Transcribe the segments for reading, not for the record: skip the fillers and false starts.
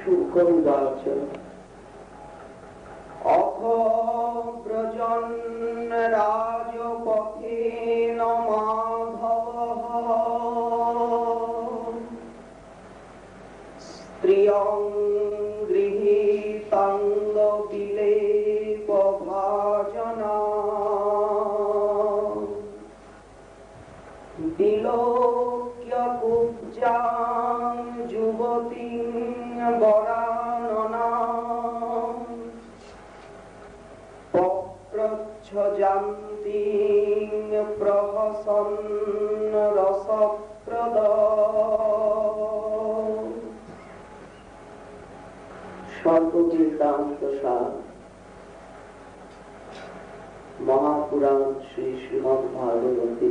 শুকরুদাচ অথ ব্রজন রাজপথেন মাধবঃ স্ত্রিয়ং গৃহীতাঙ্গ বিলেপভাজনা বিলোক্য কুব্জাং যুবতীং বরাননা পপ্রচ্ছজান্তীং প্রহসন্ন রসপ্রদা। সর্ববৃত্তান্ত সার মহাপুরাণ শ্রী শ্রীমদ্ ভাগবতী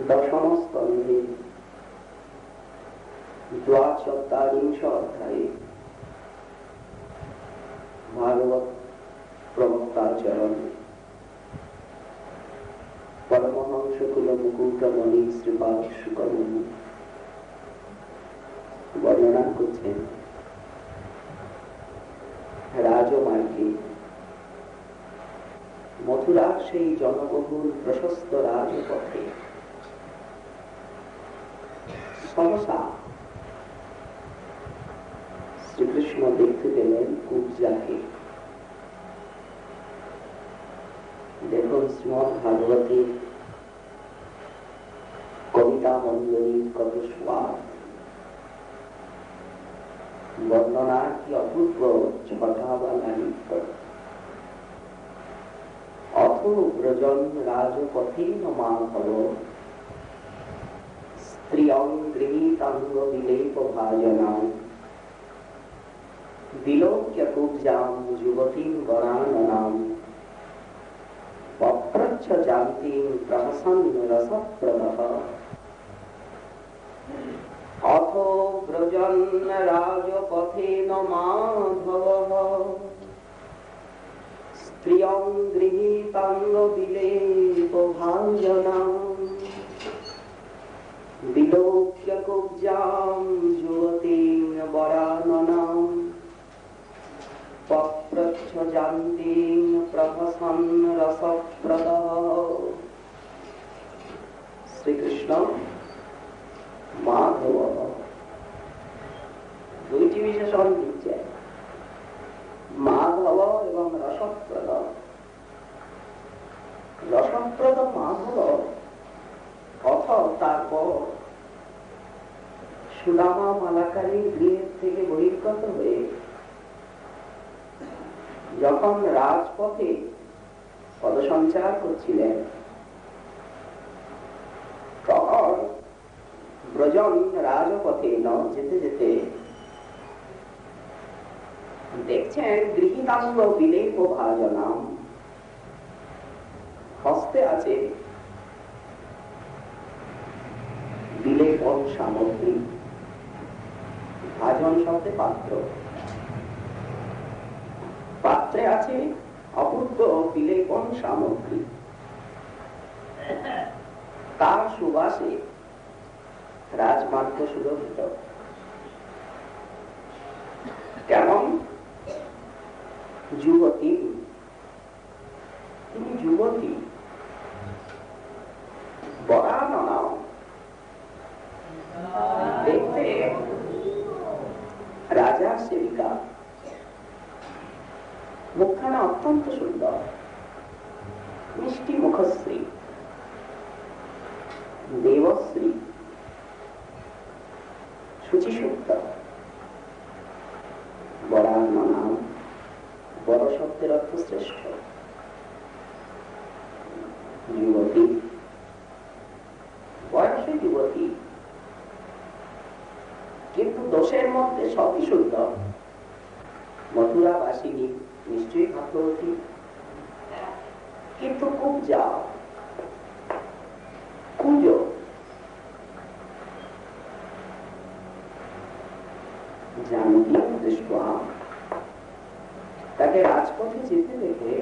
দশম স্কন্ধে দ্বাচত্বারিংশ অধ্যায়ে ভাগবত প্রবক্তাচরণ পরমহংস কুল মুকুটমণি শ্রীপাদ শুকমুনি বর্ণনা করছেন রাজমার্গে মথুরার সেই জনবহুল প্রশস্ত রাজপথে সহসা শ্রীকৃষ্ণ দেখতে পেলেন কুব্জাকে। দেখুন শ্রীমদ্ ভাগবতী কবিতা মঞ্জরীর কত স্বাদ, বর্ণনা কি অপূর্ব ছটা বা লালিত্য। অথ ব্রজন রাজপথেন মাধব স্ত্রিয়ং গৃহীতাঙ্গ বিলেপভাজনাং বিলোক্য কুব্জাং যুবতীং বরাননাং পপ্রচ্ছজান্তীং প্রহসন্ন রসপ্রদঃ। অথ ব্রজন রাজপথেন মাধবঃ স্ত্রিয়ং গৃহীতাঙ্গ বিলেপভাজনাং বিলোক্য কুব্জাং যুবতীং বরাননাং পপ্রচ্ছজান্তীং প্রহসন্ন রসপ্রদঃ। শ্রীকৃষ্ণ মাধব দুইটি বিশেষণ দিচ্ছে, মাধব এবং রসপ্রদ। রসপ্রদ মাধব অথ তারপর সুদামা মালাকারী গৃহের থেকে বহির্গত হয়ে যখন রাজপথে পদসঞ্চার করছিলেন তখন ব্রজন রাজপথে যেতে যেতে দেখছেন গৃহীতাঙ্গ বিলেপভাজনাম, হস্তে আছে বিলেপন সামগ্রী। ভাজন শব্দে পাত্র, পাত্রে আছে অপূর্ব বিলেপন সামগ্রী। তার সুবাসে রাজমার্গ সুরক্ষিত। কেমন? যুবতী, তিনি যুবতী বরাননা, দেখতে রাজার সেবিকা, মুখখানা অত্যন্ত সুন্দর, মিষ্টি মুখশ্রী, দেবশ্রী, শুচিসুক্ত। বরাননা বড় শব্দের অর্থ শ্রেষ্ঠ। যুবতী, বয়সে যুবতী, কিন্তু দোষের মধ্যে সবই সুন্দর। মথুরাবাসিনী নিশ্চয়ই ভাগ্যবতী, কিন্তু কুব্জা কুজো। জানকী দৃষ্টা তাকে রাজপথে যেতে দেখে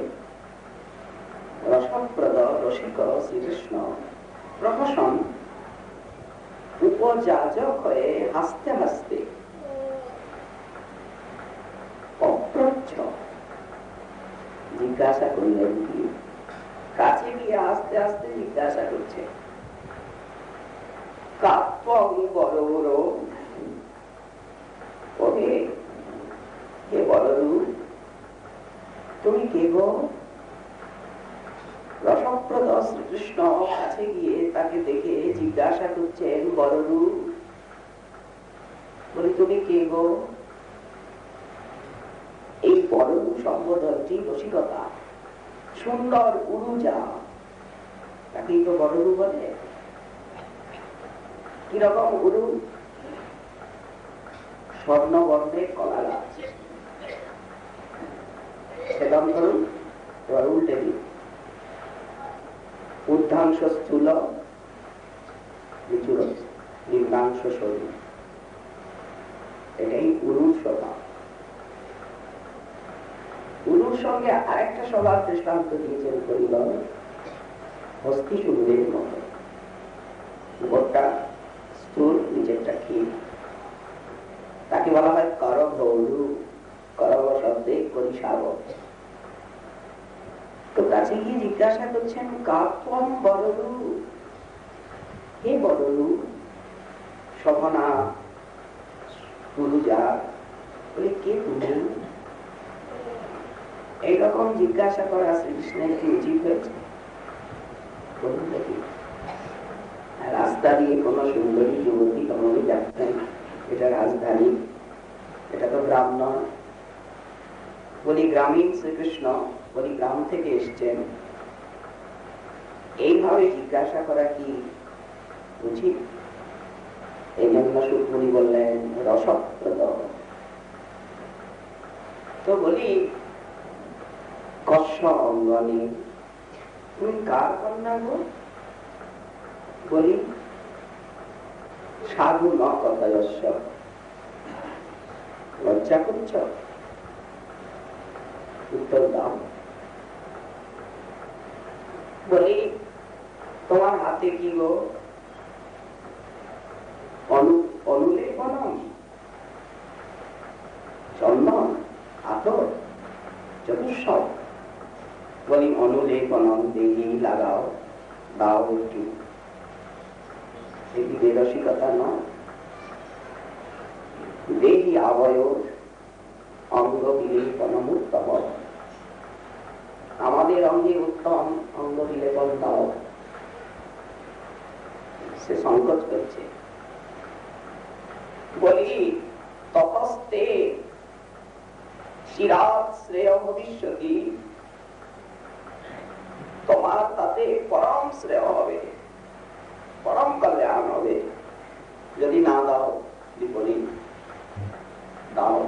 রসপ্রদ রসিক শ্রীকৃষ্ণ প্রহসন উপযাজক হয়ে হাসতে হাসতে জিজ্ঞাসা করলেন কি? কাছে গিয়ে আস্তে আস্তে জিজ্ঞাসা করছে, কাপ্পং বড় ওহে, হে বড়রূপ, তুমি কে গো? রসপ্রদ শ্রীকৃষ্ণ কাছে গিয়ে তাকে দেখে জিজ্ঞাসা করছেন, বড়রূপ, বলি তুমি কে গো? এই বড়রূপ সম্বোধনটি রসিকতা, সুন্দর উরুজা, তাকেই তো বড়রূপ বলে। কিরকম উরু? স্বর্ণবর্ণের কলা গাছ। সেরকম ধরুন, এবার উল্টে দিন, ঊর্ধ্বাংশ স্থূল, নিম্নাংশ সরু, এটাই উরুর স্বভাব। উরুর সঙ্গে আরেকটা স্বভাব দৃষ্টান্ত দিয়েছেন করিল, হস্তি সূর্যের মতো, উপরটা স্থূল, নিচেরটা ক্ষীণ, তাকে বলা হয় করব উরু। করব শব্দে করিসাব। তো কাছে গিয়ে জিজ্ঞাসা করছেন, কাপ্পম বড়রূপ, হে বড়রূপ, শোভনা পুরুজা, বলে কে তুমি? এইরকম জিজ্ঞাসা করা শ্রীকৃষ্ণের কি উচিত হয়েছে? রাস্তা দিয়ে কোন সুন্দরী যুবতী কখনই যাচ্ছেন, এটা রাজধানী, এটা তো গ্রাম নয়। বলি গ্রামীণ শ্রীকৃষ্ণ, বলি গ্রাম থেকে এসছেন, এইভাবে জিজ্ঞাসা করা কি উচিত? এই জন্য সুখমুনি বললেন রসপ্রদ। তো বলি কস্য অঙ্গনে, তুমি কার কন্যা গো? বলি সাধু ন কথায়স্য, লজ্জা করছ? উত্তর দাও। বলি তোমার হাতে কি গো? অনুলেপনম, চন্দন, আতর, চতুষ্পদ। বলি অনুলেপনম দেহি, লাগাও, দাও একটু। এটি বেরসিকতা নয়। দেহি আবয়ব অঙ্গ বিলেপনম উত্তম, আমাদের অঙ্গে উত্তম অঙ্গ বিলেপন দাও। সে সংকোচ করছে। বলি তপস্তে চিরাৎ শ্রেয় ভবিষ্যতি, তোমার তাতে পরম শ্রেয় হবে, পরম কল্যাণ হবে। যদি না দাও, বিপরীত দাও।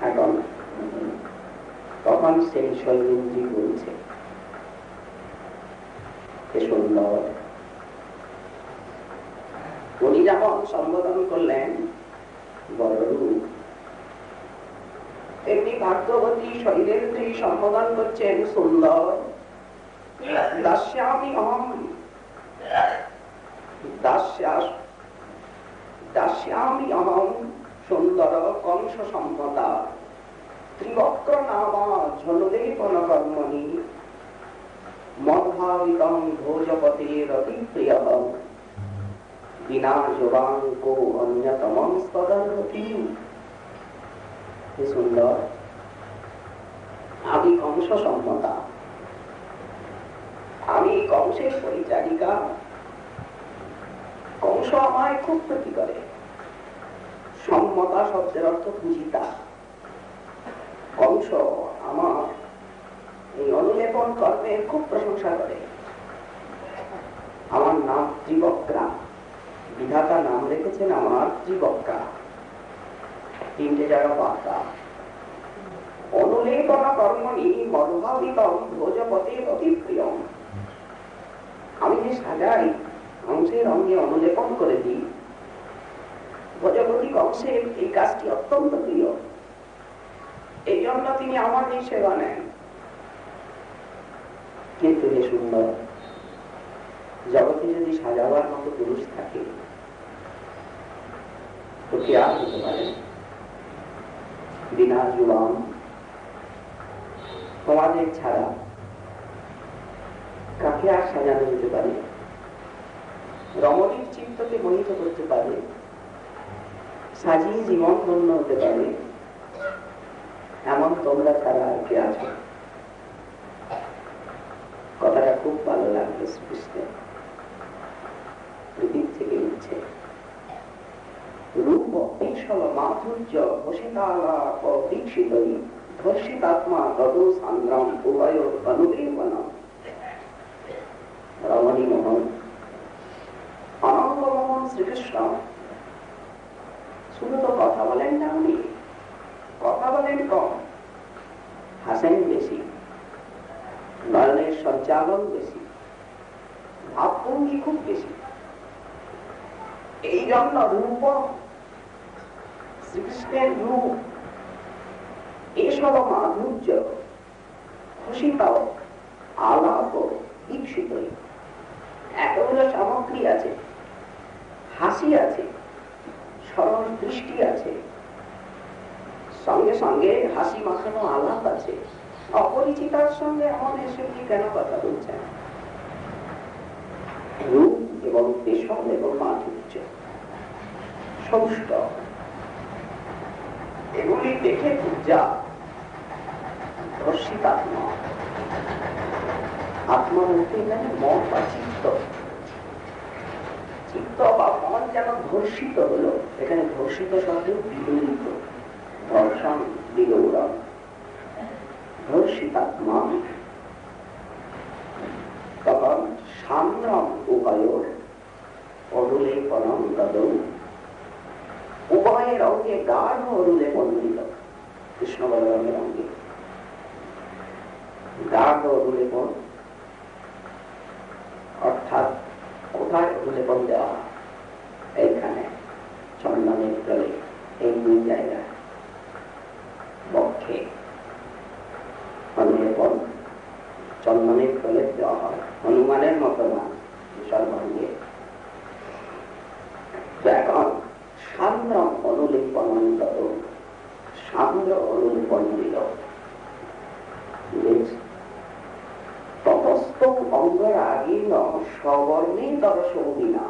এখন তখন সেই শৈলেন্দ্রী বলছে, হে সুন্দর। উনি যেমন সম্বোধন করলেন বড়রূপ, তেমনি ভাগ্যবতী শৈলেন্দ্রী সম্বোধন করছেন সুন্দর। দাস্যামি অহম, দাস্যামি অহম সুন্দর কংস সম্মতা, ত্রিবক্র নামা ঝললেপন কর্মণি, মদ্ভাবিতং ভোজপতের অতি প্রিয়ঃ, বিনা যোগাঙ্কো অন্যতমং স্তদর্হতি। সুন্দর, আমি কংস সম্মতা, আমি কংসের পরিচারিকা। কংস আমায় খুব ক্ষতি করে। সম্মতা শব্দের অর্থ পূজিতা। কংস আমার এই অনুলেপন কর্মের খুব প্রশংসা করে। আমার নাম ত্রিবক্রা, বিধাতা নাম রেখেছেন আমার ত্রিবক্রা, তিনটে জায়গা বার্তা। অনুলেপন কর্মণি মধুভাবিতম ভোজপতের অতি প্রিয়ম। আমি যে সাজাই, কংসের অঙ্গে অনুলেপন করে দিই, ভোজপতি কংসের এই কাজটি অত্যন্ত প্রিয়। এই জন্য তিনি আমার এই সেবা নেন। কিন্তু হে সুন্দর, জগতে যদি সাজাবার মতো পুরুষ থাকে তো কি আর হতে পারে? বিনা যুবাম সমাজের ছাড়া কাকে আর সাজানো যেতে পারে? রমণীর চিত্তকে মোহিত করতে পারে, সাজিয়ে জীবন ধন্য হতে পারে, এমন তোমরা ছাড়া আর কে আছো? কথাটা খুব ভালো লাগলো শ্রীকৃষ্ণের। পৃথিবী থেকে উঠছে রূপ বিশল মাধুর্য বসিতালাপ দীক্ষিতই ধর্ষিতাত্মা গত সংগ্রাম উভয় অনুবেদন। রমণী মোহন, অনন্ত মোহন শ্রীকৃষ্ণ শুধু তো কথা বলেন না, উনি কথা বলেন কম, হাসেন বেশি, নয়নের সঞ্চালন বেশি, ভাবভঙ্গি খুব বেশি। এই জন্য রূপ, শ্রীকৃষ্ণের রূপ এসব মাধুর্য খুশিতাও আলাপ দীক্ষিত, এতগুলো সামগ্রী আছে, হাসি আছে, সরল দৃষ্টি আছে, সঙ্গে সঙ্গে হাসি মাখানো আলাপ আছে। অপরিচিতার সঙ্গে এমন এসে কি কেন কথা বলছেন? রূপ এবং পেশন এবং মাধুর্য সৌষ্ঠ, এগুলি দেখে পূজা ধর্ষিতাত্মা। আত্মা বলতে এখানে মন বা চিত্ত, চিত্ত বা মন যেন ধর্ষিত হলো। এখানে ধর্ষিত শব্দ বিগলিত, ধর্ষণ বিগৌরব, ধর্ষিতাত্মা। তখন সান্দ্রম উভয়োর অরুলেপনম দদৌ, উভয়ের অঙ্গে গাঢ় অরুলেপন দিল। কৃষ্ণ বলরামের অঙ্গে গাঢ় অরুলেপন, অর্থাৎ কোথায় অরুলেপন দেওয়া? এইখানে চন্দনের তলে, এই দুই জায়গায় বক্ষে অরুলেপন চন্দনের তলে দেওয়া হয়। হনুমানের মতো না, সর্বাঙ্গে। এখন সান্দ্রম অনুলিপন, সান্দ্র অনুলিপন দিল। ততস্থ অঙ্গরাগীন সবর্ণে দর্শনীনা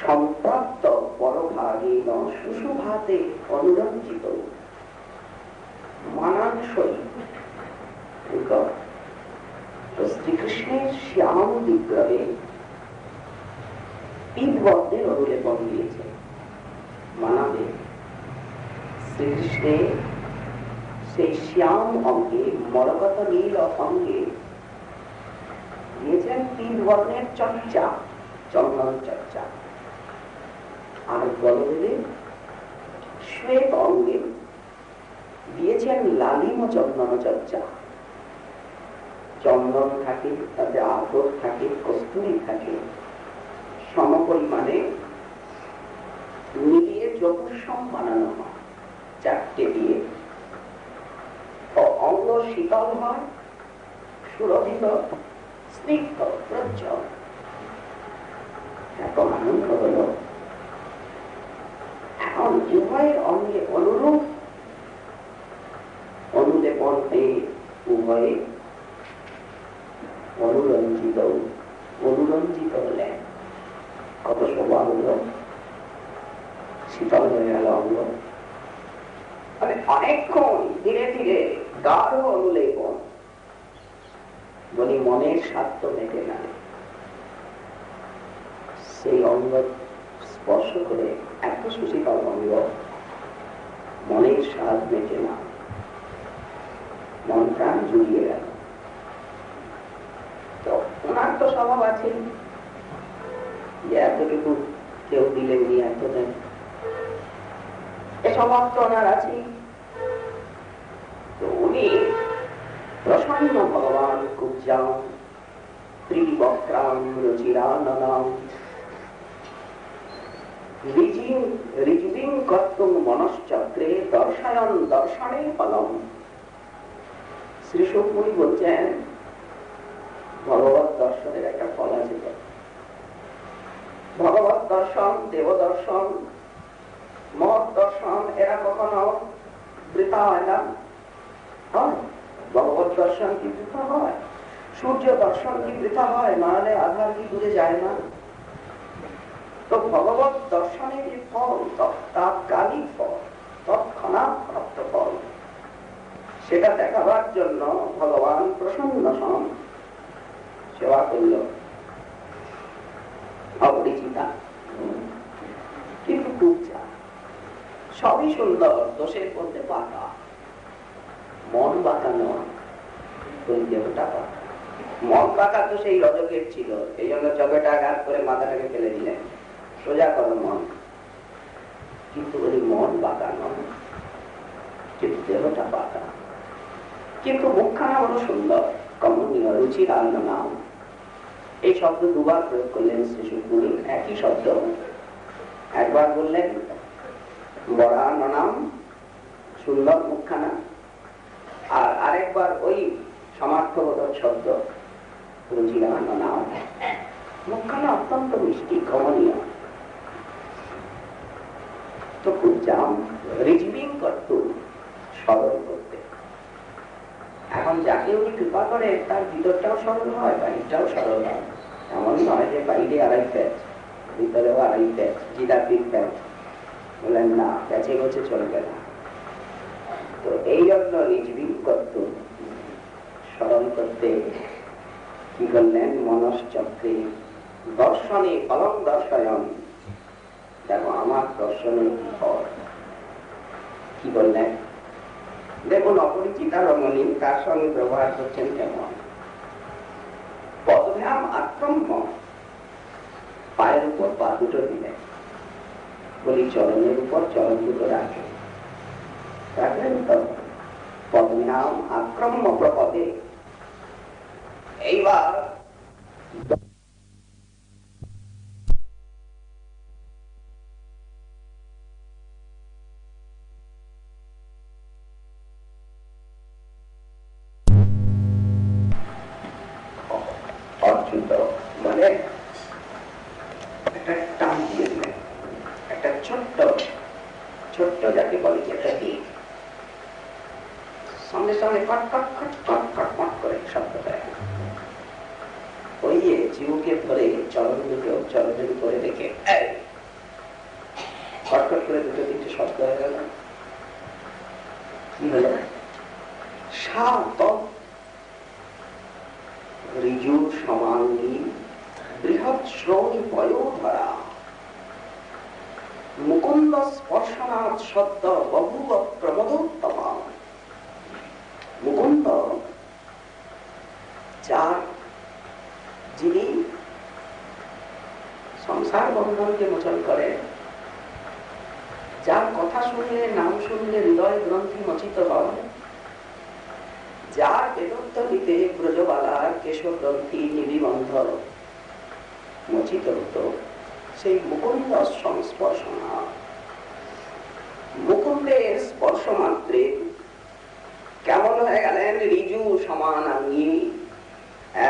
সম্প্রাপ্ত পরভাগীন সুশুভাতে অনুরঞ্জিত মানানসই। শ্রীকৃষ্ণের শ্যাম বিগ্রহে পীতবর্ণের অনুলেপন দিয়েছে। মানাবে শ্রীকৃষ্ণের সেই শ্যাম অঙ্গে, মরকত নীল অঙ্গে দিয়েছেন পীতবর্ণের চর্চা, চন্দন চর্চা। আর বলদেবের শ্বেত অঙ্গে দিয়েছেন লালিম চন্দন চর্চা। চন্দন থাকে, তাতে আতর থাকে, কস্তুরী থাকে, সমপরিমাণে মিলিয়ে চতুর্সম বানানো হয়। চারটে দিয়ে অঙ্গ শীতল হয়, সুরভিত, স্নিগ্ধ, প্রজ্জ্বল। এত আনন্দ হল। এখন উভয়ের অঙ্গে অনুরূপ অনুলেপন হয়ে উভয়ে অনুরঞ্জিত, অনুরঞ্জিত হলেন। কত শোভা হল, শীতল হয়ে গেল অঙ্গ। মানে অনেকক্ষণ ধীরে ধীরে গাঢ় অনুলেপন, বলি মনের স্বার্থ মেটে না। সেই অঙ্গ স্পর্শ করে এত সুশীতল অঙ্গ, মনের স্বাদ মেটে না, মন প্রাণ জুড়িয়ে গেল। তো ওনার তো স্বভাব আছে যে এতটুকু কেউ দিলে উনি এত দেন, এ স্বভাব তো ওনার আছে। তো উনি প্রসন্ন ভগবান কুব্জাম ত্রিবক্রাম রুচিরাননাম ঋজুবিং কর্তুম মনশ্চক্রে দর্শয়ন দর্শনে ফলম। শ্রী সুখমুনি বলছেন ভগবত দর্শনের একটা ফল আছে। ভগবত দর্শন, দেব দর্শন, মত দর্শন, এরা কখনো বৃথা হয় না। ভগবত দর্শন কি বৃথা হয়? সূর্য দর্শন কি বৃথা হয়? নাহলে আধার কি বুঝে যায় না? তো ভগবত দর্শনের যে ফল, তাৎকালিক ফল, তৎক্ষণাৎ প্রাপ্ত ফল, সেটা দেখাবার জন্য ভগবান প্রসন্ন সন সেবা করল অপরিচিতা। কিন্তু খুব সবই সুন্দর, দোষের মধ্যে বাঁকা, মন বাঁকা নয়, দেহটা বাঁকা। মন বাঁকা তো সেই রজকের ছিল, এই জন্য চোখেটা আঘাত করে মাথাটাকে ফেলে দিলেন, সোজা করো মন। কিন্তু ওই মন বাঁকা নয়, কিন্তু দেহটা বাঁকা। কিন্তু মুখখানা বড় সুন্দর, কমনীয়, রুচির আন্ন নাম। এই শব্দ দুবার প্রয়োগ করলেন শ্রী শুকগুরু, একই শব্দ। একবার বললেন বড়া নাম, সুন্দর মুখখানা, আর আরেকবার ওই সমার্থবোধক শব্দ রুচির আন্ন নাম। মুখখানা অত্যন্ত মিষ্টি, কমনীয়। তো খুব জাম রিজভিং করত, সরল করতে। এখন যাকে উনি কৃপা করে তার ভিতরটাও সরল হয়, বাইরটাও সরল হয়। এমন নয় যে বাইরে আড়াই প্যাচ, ভিতরেও আড়াই প্যাচ, জিলাপির প্যাচ। বললেন না, প্যাচে গোছে চলবে না। তো এই জন্য রিজভিং করত, সরল করতে কি করলেন? মনশ্চক্রে দর্শনে ফলং দর্শয়ন। দেখো আমার দর্শনের ফল কি বললেন? দেখুন, অপরিচিতা রমণী তার সঙ্গে ব্যবহার করছেন কেমন? পদভ্যাম আক্রম্য, পায়ের উপর পা দুটো দিলেন, বলি চরণের উপর চরণ দুটো রাখেন, রাখলেন তো? পদভ্যাম আক্রম্য প্রপদে। এইবার মানে একটা টান দিয়ে দিলেন, একটা ছোট্ট ছোট্ট যাকে বলে একটা দিক, সঙ্গে সঙ্গে কট কট কট কট কট কট করে শব্দ দেয়। ওই যে জীবকে ধরে চরণ দুটো চরণের উপরে রেখে কটকট করে দুটো তিনটে শব্দ হয়ে গেল। কি হলো? ঋজু সমাঙ্গী বৃহৎ শ্রোণী পয়োধরা মুকুন্দ স্পর্শনাথ সদ্য বহুব প্রমোদোত্তমা। মুকুন্দ যার, যিনি সংসার বন্ধনকে মোচন করে, যার কথা শুনলে, নাম শুনলে হৃদয় গ্রন্থি মোচিত হয়, যার বেদোত্তরিতে ব্রজবালার কেশব গ্রন্থি নিবিবন্ধ মোচিত হতো, সেই মুকুন্দ সংস্পর্শনা। মুকুন্দের স্পর্শ মাত্রে কেমন হয়ে গেলেন? ঋজু সমানাঙ্গী,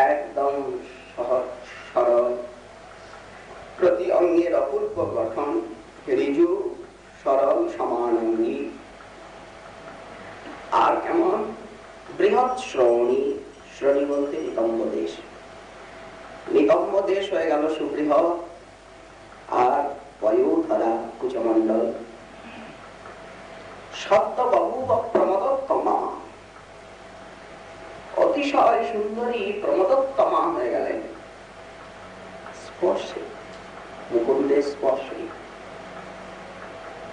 একদম সহজ সরল, প্রতি অঙ্গের অপূর্ব গঠন, ঋজু সরল সমানাঙ্গী। আর কেমন? বৃহৎ শ্রোণী, শ্রোণী বলতে নিতম্ব দেশ, নিতম্ব দেশ হয়ে গেল সুবৃহৎ। আর পয়োধরা কুচমণ্ডল, সত্য বহুব প্রমোদোত্তমা, অতিশয় সুন্দরী প্রমোদোত্তমা হয়ে গেলেন স্পর্শে, মুকুন্দের স্পর্শে।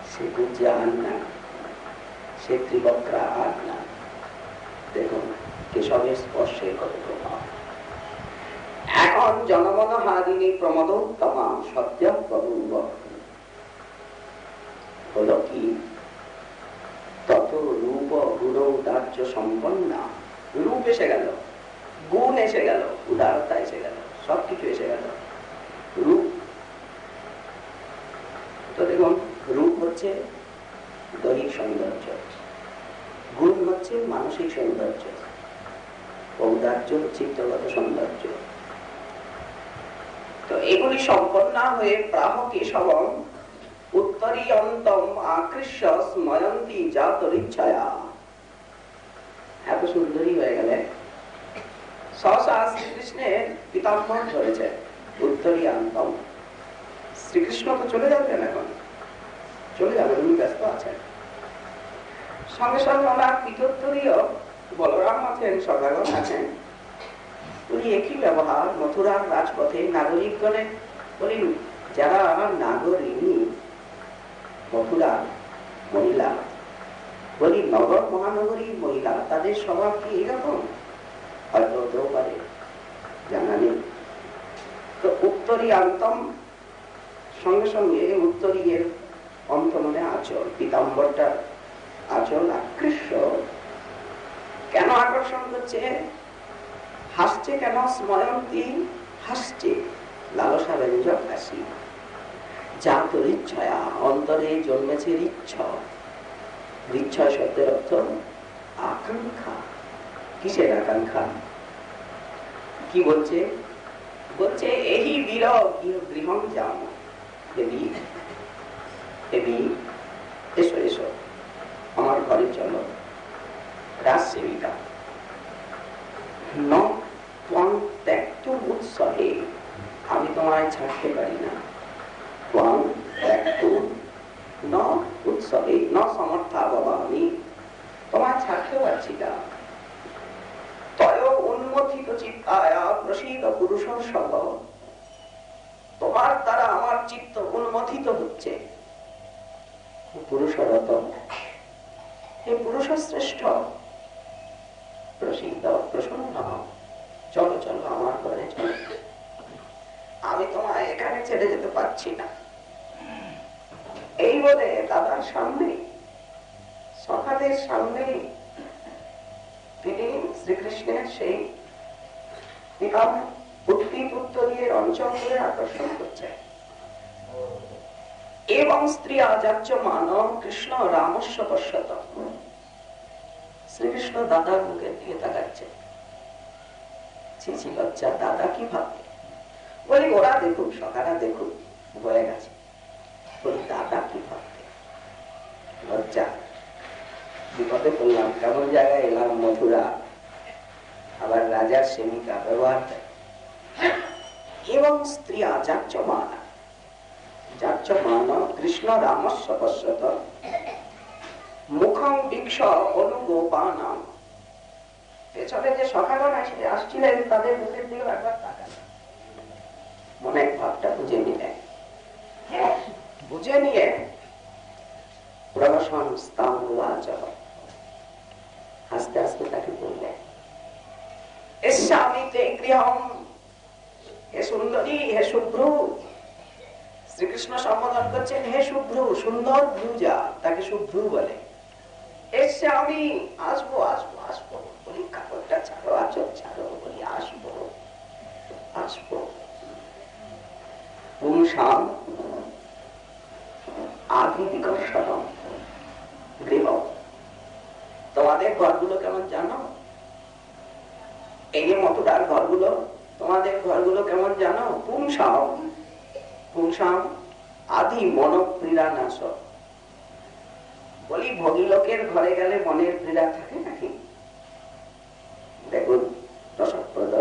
সে গুজ্জান না, সে ত্রিবক্রা আর না। দেখুন কেশবের স্পর্শে কত প্রভাব। এখন জনগণ হারিণী প্রমোদোত্তমা সত্য প্রভুব হলো কি? তত রূপ গুণ উদার্য সম্পন্না। রূপ এসে গেল, গুণ এসে গেল, উদারতা এসে গেল, সবকিছু এসে গেল। রূপ তো দেখুন, রূপ হচ্ছে দৈহিক সৌন্দর্য, গুণ হচ্ছে মানসিক সৌন্দর্য, ঔদার্য চিত্তগত সৌন্দর্য। তো এগুলি সম্পন্ন হয়ে প্রাহ কেশবম উত্তরীয়ন্তম আকৃষ্য স্ময়ন্তী জাতরিচ্ছয়া। এত সুন্দরী হয়ে সহসা শ্রীকৃষ্ণের পিতাম্বর ধরেছে উত্তরীয়ান্তম। শ্রীকৃষ্ণ তো চলে যাবেন, এখন চলে যাবেন, উনি ব্যস্ত আছেন। সঙ্গে সঙ্গে ওনার পিতোত্তরীয় বলরাম আছেন, সদাগর আছেন। উনি একই ব্যবহার মথুরার রাজপথে নাগরিকগণের বলেন, যারা আমার নাগরিনী মথুরা মহিলা, বলি নগর মহানগরীর মহিলা, তাদের স্বভাব কি এরকম? হয়তো হতেও পারে, জানা নেই। তো উত্তরীয়ান্তম, সঙ্গে সঙ্গে উত্তরীয়ের অন্ত মানে আচল, পিতাম্বরটার আচল আকৃষ্ট। কেন আকর্ষণ করছে? হাসছে কেন? স্ময়ন্তী হাসছে, লালসা ব্যঞ্জক হাসি। জাত ঋচ্ছয়া, অন্তরে জন্মেছে ঋচ্ছ। ঋচ্ছয় শব্দের অর্থ আকাঙ্ক্ষা। কিসের আকাঙ্ক্ষা? কি বলছে? বলছে এই বীর গৃহম যাম, দেবী দেবী এসো এসো আমার ঘরে চলো। রাজসেবিকা ন ত্বং ত্যক্তুম উৎসহে, আমি তোমায় ছাড়তে পারি না। ত্বং ত্যক্তুম ন উৎসহে ন সমর্থা বাবা, আমি তোমায় ছাড়তে পারছি না। তয় উন্মথিত চিত্তায়া প্রসীদ পুরুষর সব, তোমার দ্বারা আমার চিত্ত উন্মথিত হচ্ছে। পুরুষরত, হে পুরুষ শ্রেষ্ঠ, প্রসীদ প্রসন্ন, চলো চলো আমার ঘরে চলো, আমি তোমায় এখানে ছেড়ে যেতে পারছি না। এই বলে দাদার সামনে, সখাদের সামনে তিনি শ্রীকৃষ্ণের সেই উত্তরীয়ের অঞ্চল করে আকর্ষণ করছেন। এবং স্ত্রী আচার্য মানব কৃষ্ণ রামস্য পশ্যত, শ্রীকৃষ্ণ দাদার মুখের দিকে তাকাচ্ছে। ছিছি লজ্জা, দাদা কি ভাববে? বলি ওরা দেখুক, সখারা দেখুক, হয়ে গেছে। বলি দাদা কি ভাববে? লজ্জা, বিপদে পড়লাম, কেমন জায়গায় এলাম, মথুরা, আবার রাজার সেবিকা ব্যবহার। এবং স্ত্রী আচার্য মানা, যাচ্ছ মান কৃষ্ণ রামস্য পশ্যত মুখং দীক্ষ অনুগোপানাম, পেছনে যে সখাগণ আসছিলেন তাদের মুখের দিকে একবার তাকান, মনে ভাবটা বুঝে নিলেন। বুঝে নিয়ে প্রবসন স্থান আস্তে আস্তে তাকে বললেন, এস্যামিতে গৃহম, হে সুন্দরী, হে শুভ্র। শ্রীকৃষ্ণ সম্বোধন করছেন হে শুভ্র, সুন্দর ভ্রুজা, তাকে শুভ্র বলে। এসে আমি আসবো আসবো আসবো, বলি কাপড়টা ছাড়ো, আচল ছাড়ো, বলি আসবো আসবো। পুংসাম আদি বিকর্ষণম গৃহ, তোমাদের ঘরগুলো কেমন জানো? এই যে মথুরার ঘরগুলো, তোমাদের ঘরগুলো কেমন জানো? পুংসাম, পুংসাম আদি মনক্রীড়া নাশ, বলি ভগিলোকের ঘরে গেলে মনের ক্রীড়া থাকে নাকি? দেখুন রসপ্রদ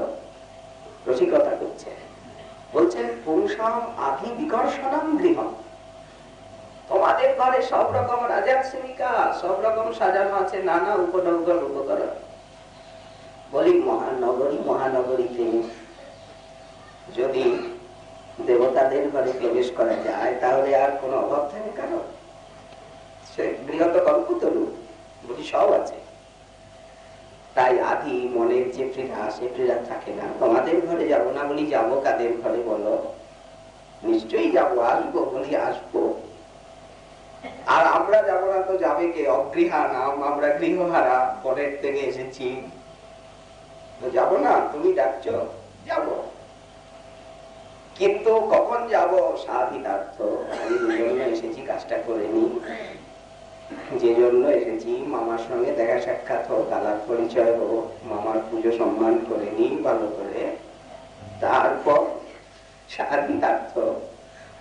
রসিকতা করছে, বলছেন পুংসাম আদি বিকর্ষণম গৃহ, তোমাদের ঘরে সব রকম রাজার সেবিকা, সব রকম সাজানো আছে, নানা উপনগর উপকরণ। বলি মহানগরী, মহানগরীতে যদি দেবতাদের ঘরে প্রবেশ করা যায় তাহলে আর কোন অভাব থাকে কারো? সে গৃহত কল্পতরু, বলি সব আছে। তাই আদি মনের যে ক্রীড়া, সে ক্রীড়া থাকে না। তোমাদের ঘরে যাবো না, বলি যাবো কাদের ঘরে বলো? নিশ্চয়ই যাবো, আসবো, বলি আসবো। আর আমরা যাবো না তো যাবে কে? অগৃহা নাম, আমরা গৃহহারা, পরের থেকে এসেছি, তো যাবো না? তুমি ডাকছো, যাবো। কিন্তু কখন যাব? স্বাধীনার্থ, আমি যে জন্য এসেছি কাজটা করে নি, যে জন্য এসেছি মামার সঙ্গে দেখা সাক্ষাৎ হোক, আলাপ পরিচয় হোক, মামার পুজো সম্মান করে নি ভালো করে, তারপর স্বাধীনার্থ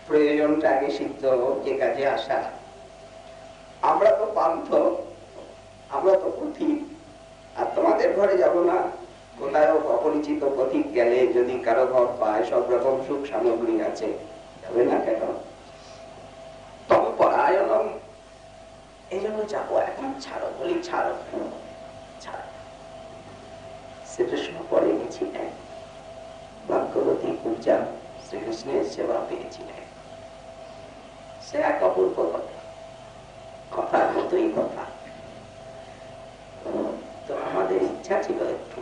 প্রয়োজনটা আগে সিদ্ধ হোক, যে কাজে আসা। আমরা তো পান্থ, আমরা তো পথিক, আর তোমাদের ঘরে যাব না, কোথায় অপরিচিত পথিক গেলে যদি কারো ঘর পায়, সব রকম সুখ সামগ্রী আছে, যাবে না কেন? তম পরায়ণম, এই জন্য যাবো, এখন ছাড়ো, বলি ছাড়ো, ছাড়ো। শ্রীকৃষ্ণ পরে গেছিলেন, ভাগ্যবতী পূজা শ্রীকৃষ্ণের সেবা পেয়েছিলেন। সে এক অপূর্ব কথা, কথার মতোই কথা। তো আমাদের ইচ্ছা ছিল, একটু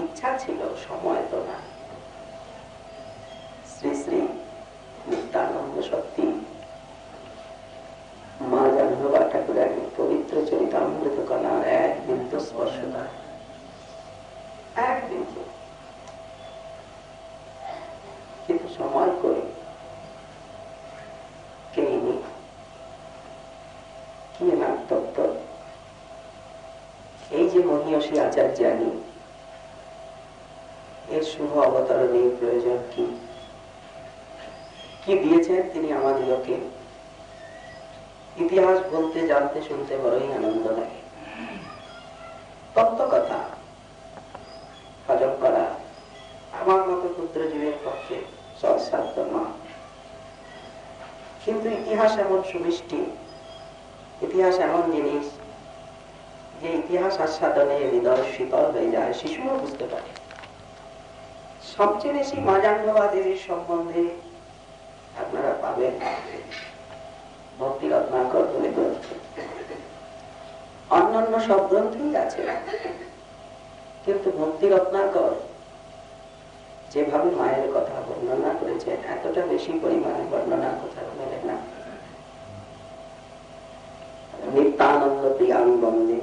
ইচ্ছা ছিল, সময় তো না। শ্রী শ্রী নিত্যানন্দ সত্যি মা জাহ্নবী ঠাকুরের পবিত্র চরিতামৃত কণার এক বিন্দু স্পর্শ না, এক বিন্দু। কিন্তু সময় করে কে নেই, কি না তত্ত্ব। এই যে মহীয়সী আচার্যানি, এর শুভ অবতরণের প্রয়োজন কি? কি দিয়েছেন তিনি আমাদিগকে? ইতিহাস বলতে, জানতে, শুনতে বড়ই আনন্দ লাগে। তত্ত্ব কথা হজম করা আমার মতো ক্ষুদ্র জীবের পক্ষে সৎসাধ্য নয়। কিন্তু ইতিহাস এমন সুমিষ্টি, ইতিহাস এমন জিনিস যে ইতিহাস আস্বাদনে হৃদয় শীতল হয়ে যায়, শিশুও বুঝতে পারে। সবচেয়ে বেশি মা জাহ্নবী দেবীর সম্বন্ধে আপনারা পাবেন ভক্তি রত্নাকর বলে গ্রন্থ। অন্যান্য সব গ্রন্থই আছে, কিন্তু ভক্তি রত্নাকর যেভাবে মায়ের কথা বর্ণনা করেছেন, এতটা বেশি পরিমাণে বর্ণনা কথা বলে না। নিত্যানন্দ প্রিয়াং বন্দে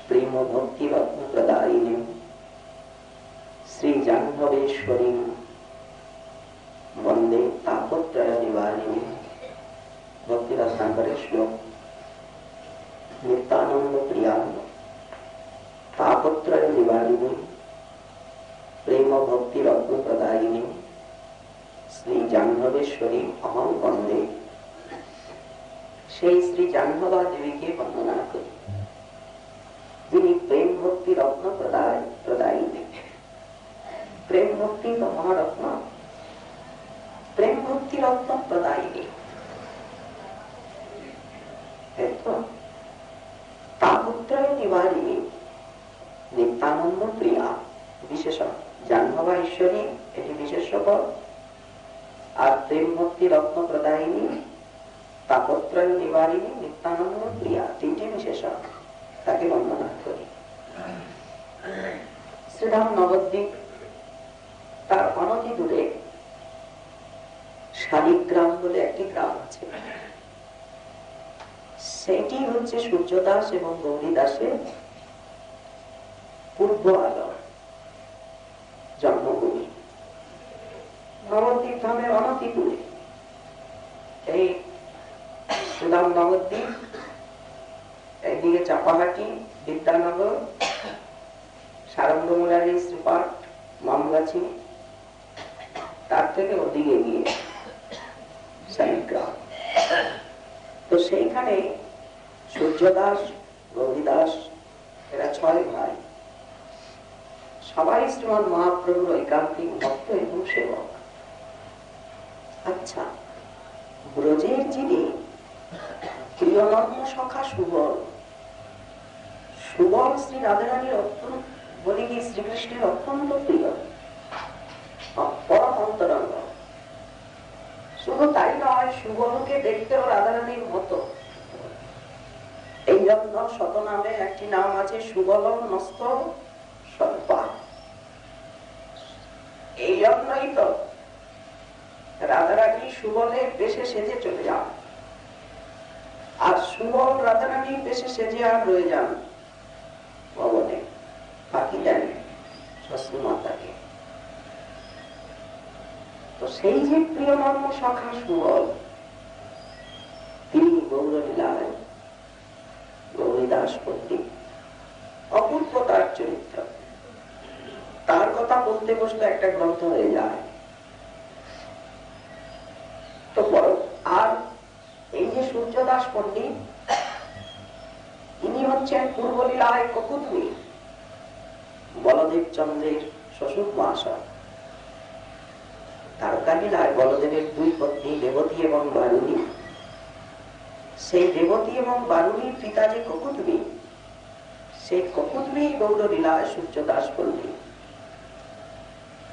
প্রেম ভক্তি রত্ন প্রদায়িনী শ্রী জাহ্নবেশ্বরী বন্দে তাপত্রয় নিবারিণী। ভক্তি রত্নাকরের শ্লোক। নিত্যানন্দ প্রিয়াং তাপত্রয় নিবারিণী প্রেম ভক্তি রত্ন প্রদায়িনী শ্রী জাহ্নবেশ্বরী অহং বন্দে। সেই শ্রী জাহ্নবী দেবীকে বন্দনা করি, যিনি প্রেম ভক্তি রত্ন প্রদায়িনী। প্রেম ভক্তি তো মহারত্ন, প্রেম ভক্তি রত্ন প্রদায়িনী। তাপত্রয় নিবারিণী নিত্যানন্দ প্রিয়া বিশেষণ। জাহ্নবী ঈশ্বরী এটি বিশেষ পদ, আর প্রেম ভক্তি রত্ন প্রদায়িনী তাপত্রয় নিবারিণী নিত্যানন্দ প্রিয়া, তিনটি বিশেষণ, তাকে বন্দনা করি। শ্রীধাম নবদ্বীপ, তার অনতি দূরে শালিগ্রাম বলে একটি গ্রাম আছে। সেটি হচ্ছে সূর্যদাস এবং গৌরী দাসের পূর্ব আলো জন্মভূমি। নবদ্বীপ ধামের অনতি দূরে এই সুদাম নবদ্বীপ, একদিকে চাপাহাটি, বিদ্যানগর, সারঙ্গমুরারি, শ্রীপাঠ, মামগাছি, তার থেকে ওদিকে গিয়ে শালিগ্রাম। তো সেইখানে সূর্যদাস, গৌরীদাস, এরা 6 ভাই, সবাই শ্রীমান মহাপ্রভুর ঐকান্তিক ভক্ত এবং সেবক। আচ্ছা, ব্রজের যিনি প্রিয়নন্দ সখা সুবল, সুবল শ্রী রাধারানীর অত্যন্ত, বলি কি শ্রীকৃষ্ণের অত্যন্ত প্রিয়, পরম অন্তরঙ্গ। শুধু তাই নয়, সুবলকে দেখতেও রাধারানীর মতো। এই জন্য শতনামে একটি নাম আছে, সুবল নস্ত সর্পা। এই জন্যই তো রাধারানী সুবলের বেশে সেজে চলে যান, আর সুবল রাধারানীর বেশে সেজে আর রয়ে যান ভবনে, ফাঁকি দেন শ্বশুর মাতাকে। তো সেই যে প্রিয় নর্ম সখা সুবল, তিনি গৌরলীলায় গৌরীদাস পণ্ডিত, অপূর্ব তার চরিত্র। তার কথা বলতে বসলে একটা গ্রন্থ হয়ে যায়। তো বড়, আর এই যে সূর্যদাস পণ্ডিত, ইনি হচ্ছেন পূর্বলীলায় ককুতমি। বলদেব চন্দ্রের শ্বশুর মহাশয়। দ্বারকালীলায় বলদেবের দুই পত্নী রেবতী এবং বারুণী। সেই রেবতী এবং বারুণীর পিতা যে ককুতমী, সেই ককুতমী গৌরলীলায় সূর্যদাস পল্লী।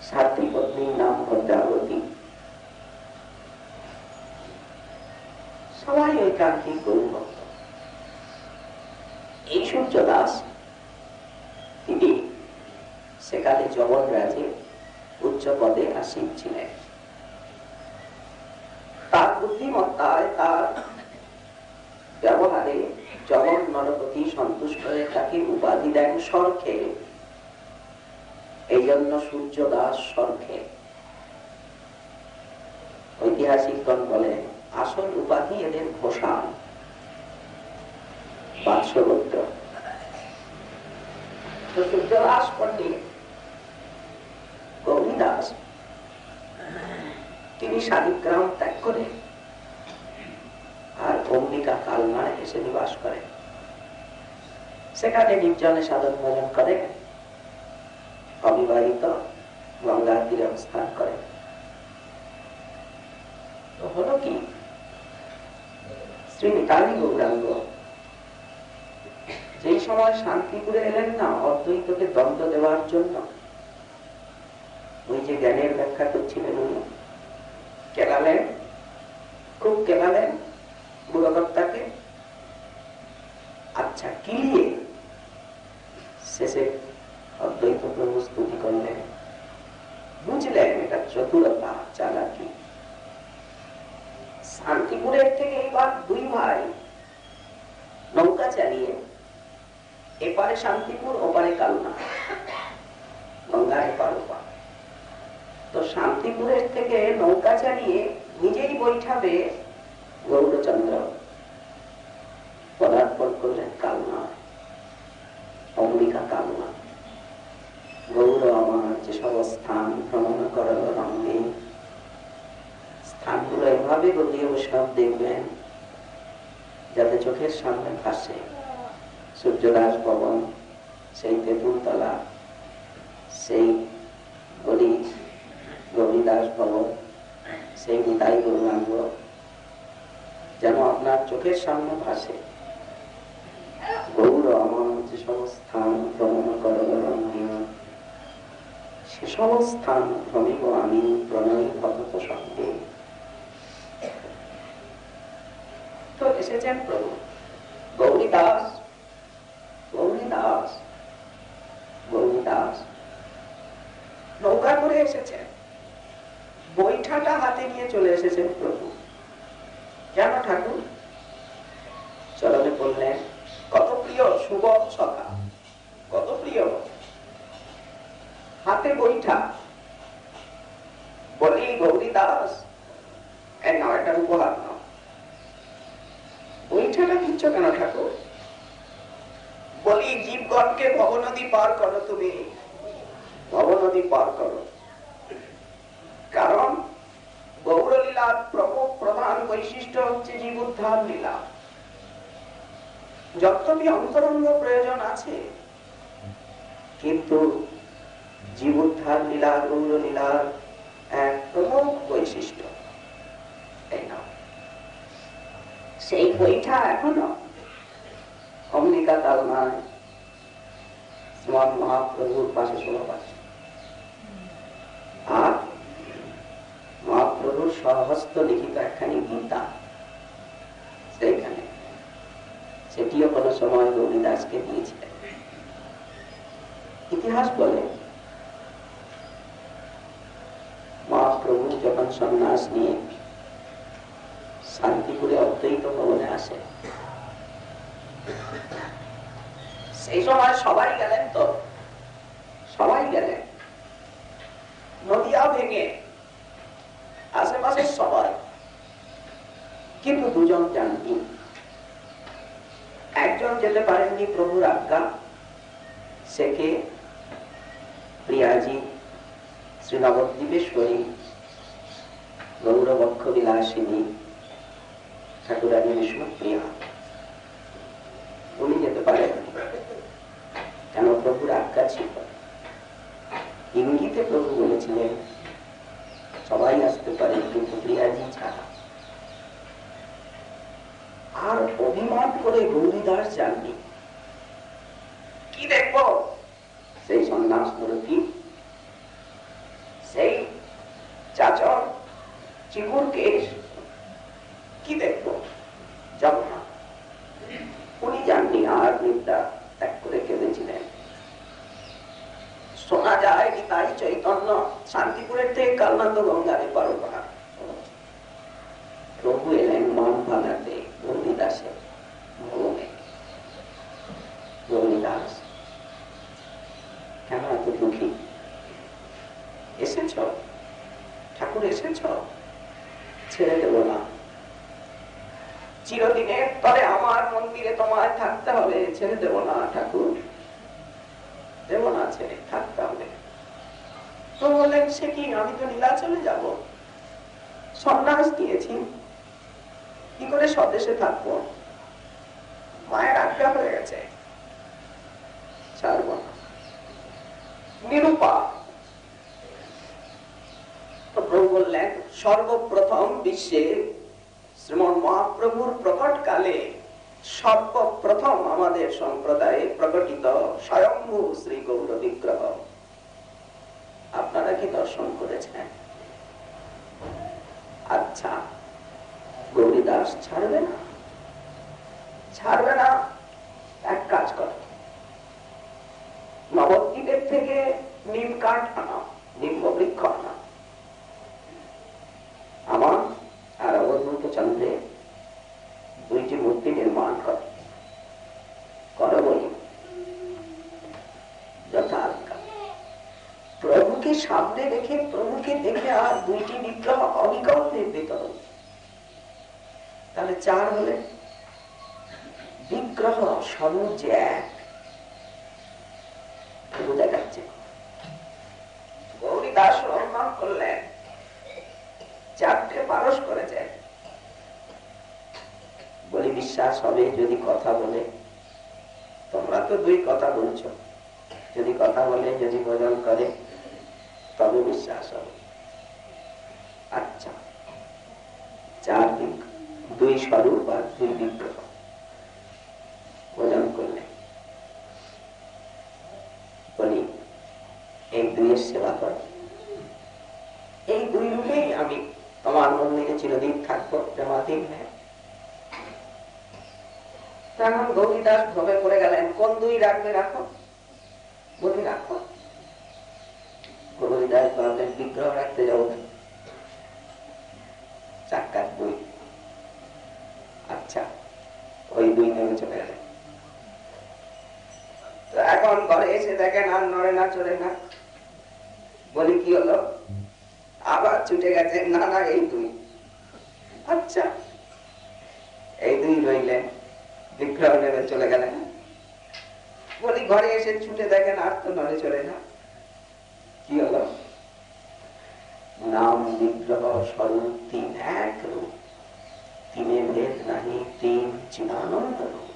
সাতটি পত্নীর নাম ভদ্রাবতী। সবাই ওই ক্রান্তিক গৌরভক্ত। এই সূর্যদাস তিনি সেকালে জগৎ রাজে উচ্চ পদে আসীন ছিলেন। তার বুদ্ধিমত্তায়, তার ব্যবহারে জগৎ নরপতি সন্তুষ্ট হয়ে তাকে উপাধি দেন সরখে। এই জন্য সূর্যদাস সরখে। ঐতিহাসিকগণ বলেন আসল উপাধি এদের ঘোষাল, বাৎসগোত্র। তো সূর্যদাস পণ্ডিত গৌরীদাস তিনি শালিগ্রাম ত্যাগ করে আর অম্বিকা কালনায় এসে নিবাস করেন। সেখানে নির্জনে সাধন ভজন করে, অবিবাহিত গঙ্গার তীরে অবস্থান করে। তো হলো কি, শ্রী নিতাই গৌরাঙ্গ যেই সময় শান্তিপুরে এলেন না অদ্বৈতকে দ্বন্দ্ব দেওয়ার জন্য, ওই যে জ্ঞানের ব্যাখ্যা করছিলেন উনি, কেলালেন, খুব কেলালেন বুড়কর্তাকে। আচ্ছা কিলিয়ে শেষে অদ্বৈত প্রভু স্তুতি করলেন, বুঝলেন এটা চতুরতা, চালাকি। শান্তিপুরের থেকে এইবার দুই ভাই নৌকা চালিয়ে এপারে শান্তিপুর ওপারে কালনা, গঙ্গা এপার ওপার। তো শান্তিপুরের থেকে নৌকা চালিয়ে নিজেই বৈঠাবে গৌরচন্দ্র পদার্পণ করলেন কালনা, অম্বিকা কালনা। গৌর আমার যেসব স্থান ভ্রমণ করার রঙে, স্থানগুলো এভাবে গৌরীয় বৈষ্ণব দেখবেন যাতে চোখের সামনে ভাসে। সূর্যদাস ভবন, সেই তেঁতুলতলা, সেই গৌরীদাস ভবন, সেই নিতাই গৌরাঙ্গ যেন আপনার চোখের সামনে ভাসে। গৌর আমার যেসব স্থান ভ্রমণ করার রঙে, সেসব স্থান ভ্রমিব আমি প্রণয়ী ভগত সঙ্গে। তো এসেছেন প্রভু গৌরীদাস, গৌরীদাস, গৌরীদাস নৌকা করে এসেছেন, বৈঠাটা হাতে নিয়ে চলে এসেছেন প্রভু। কেন ঠাকুর? চরণে বললেন কত প্রিয় শুভ সখা, কত প্রিয়, হাতে বৈঠা। বলি গৌরীদাস নাও, একটা উপহার নাও। বৈঠাটা দিচ্ছ কেন ঠাকুর? বলি জীবগণকে ভবনদী পার করো, তুমি ভবনদী পার করো। কারণ গৌরলীলার প্রধান বৈশিষ্ট্য হচ্ছে জীব উদ্ধার লীলা। যদ্যপি অন্তরঙ্গ প্রয়োজন আছে, কিন্তু জীব উদ্ধার লীলা গৌরলীলার এক প্রমুখ বৈশিষ্ট্য। সেই বৈঠা এখনো অম্বিকা কালনায় শ্রীমৎ মহাপ্রভুর পাশে শোভা পাচ্ছে। আর মহাপ্রভুর স্বহস্ত লিখিত একখানি গীতা সেইখানে, সেটিও কোন সময় গৌরীদাসকে দিয়েছিলেন। ইতিহাস বলে মহাপ্রভু যখন সন্ন্যাস নিয়ে শান্তিপুরে অদ্বৈত ভবনে আসে, সেই সময় সবাই গেলেন, তো সবাই গেলেন, নদিয়া ভেঙে আশেপাশের সবাই, কিন্তু দুজন যাননি। একজন যেতে পারেননি প্রভুর আজ্ঞা, সে কে? প্রিয়াজি শ্রী নবদ্বীপেশ্বরী গৌরবক্ষ বিলাসিনী ঠাকুরানী বিষ্ণুপ্রিয়া, উনি যেতে পারেন। কেন? প্রভুর আজ্ঞা ছিল। ইঙ্গিতে প্রভু বলেছিলেন সবাই আসতে পারে কিন্তু প্রিয়াজি ছাড়া। আর অভিমান করে গৌরীদাস যাননি। কি দেখবো? সেই সন্ন্যাস মূর্তি, সেই চাচর চিগুর কেশ, কি দেখবো? যাব না। উনি যাননি, আর নিদ্রা ত্যাগ করে কেঁদেছিলেন। শোনা যায় নিতাই চৈতন্য শান্তিপুরের থেকে কালনাথ গঙ্গারে পারোপার। প্রভু এলেন মন ভাঙাতে গৌরীদাসের ভবনে। গৌরীদাস কেন এত দুঃখী? এসেছ ঠাকুর, এসেছ, ছেড়ে দেব না। চিরদিনের তরে আমার মন্দিরে তোমায় থাকতে হবে, ছেড়ে দেব না ঠাকুর, দেব না, ছেড়ে থাকতে হবে। তো বললেন সে কি, আমি তো নীলাচলে যাব, সন্ন্যাস দিয়েছি, কি করে স্বদেশে থাকবো? মায়ের আজ্ঞা হয়ে গেছে, ছাড়ব না। নিরূপা প্রভু বললেন সর্বপ্রথম বিশ্বে শ্রীমন মহাপ্রভুর প্রকট কালে সর্বপ্রথম আমাদের সম্প্রদায়ে প্রকটিত স্বয়ম্ভু শ্রী গৌর বিগ্রহ আপনারা কি দর্শন করেছেন? আচ্ছা, গৌরীদাস ছাড়বে না? ছাড়বে না। এক কাজ কর, নবদ্বীপের থেকে নিম কাঠ আনা, নিম্ব বৃক্ষ আনা, আমার আর অবধূত চন্দ্রে দুইটি মূর্তি নির্মাণ করে বলি যথাজ্ঞা। প্রভুকে সামনে রেখে, প্রভুকে দেখে আর দুইটি বিগ্রহ অবিকল নির্মিত হল। তাহলে চার হলে বিগ্রহ স্বরূপ যে এক, বোঝা যাচ্ছে। গৌরীদাস অনুমান করলেন চারটে পারস করেছেন। বলি বিশ্বাস হবে যদি কথা বলে? তোমরা তো দুই কথা বলছো, যদি কথা বলে, যদি ভোজন করে, তবে বিশ্বাস হবে। আচ্ছা, চার দিক, দুই স্বরূপ আর দুই বিগ্রহ ভোজন করলে, বলি এই দুইয়ের সেবা কর। এই দুই রূপেই আমি তোমার মন্দিরে চিরদিন থাকবো, প্রেমাধীন হয়ে। তখন গৌরীদাস ভবে পড়ে গেলেন, কোন দুই রাখবে? রাখো, বলি রাখো। গৌরীদাস ভাবলেন বিগ্রহ রাখতে যাবো, চাক্কার দুই। আচ্ছা, ওই দুই নেমে চলে গেলেন। তো এখন ঘরে এসে দেখেন আর নড়ে না, চলে না। বলি কি হলো? আবার ছুটে গেছে, না না এই দুই। আচ্ছা, এই দুই রইলেন, বিগ্রহ নেমে চলে গেলেন। বলি ঘরে এসে ছুটে দেখেন আর তো নড়ে চলে না। কি হলো? নাম বিগ্রহ স্বরূপ তিন, এক রূপ, তিনে ভেদ নাহি, তিন চিদানন্দ রূপ।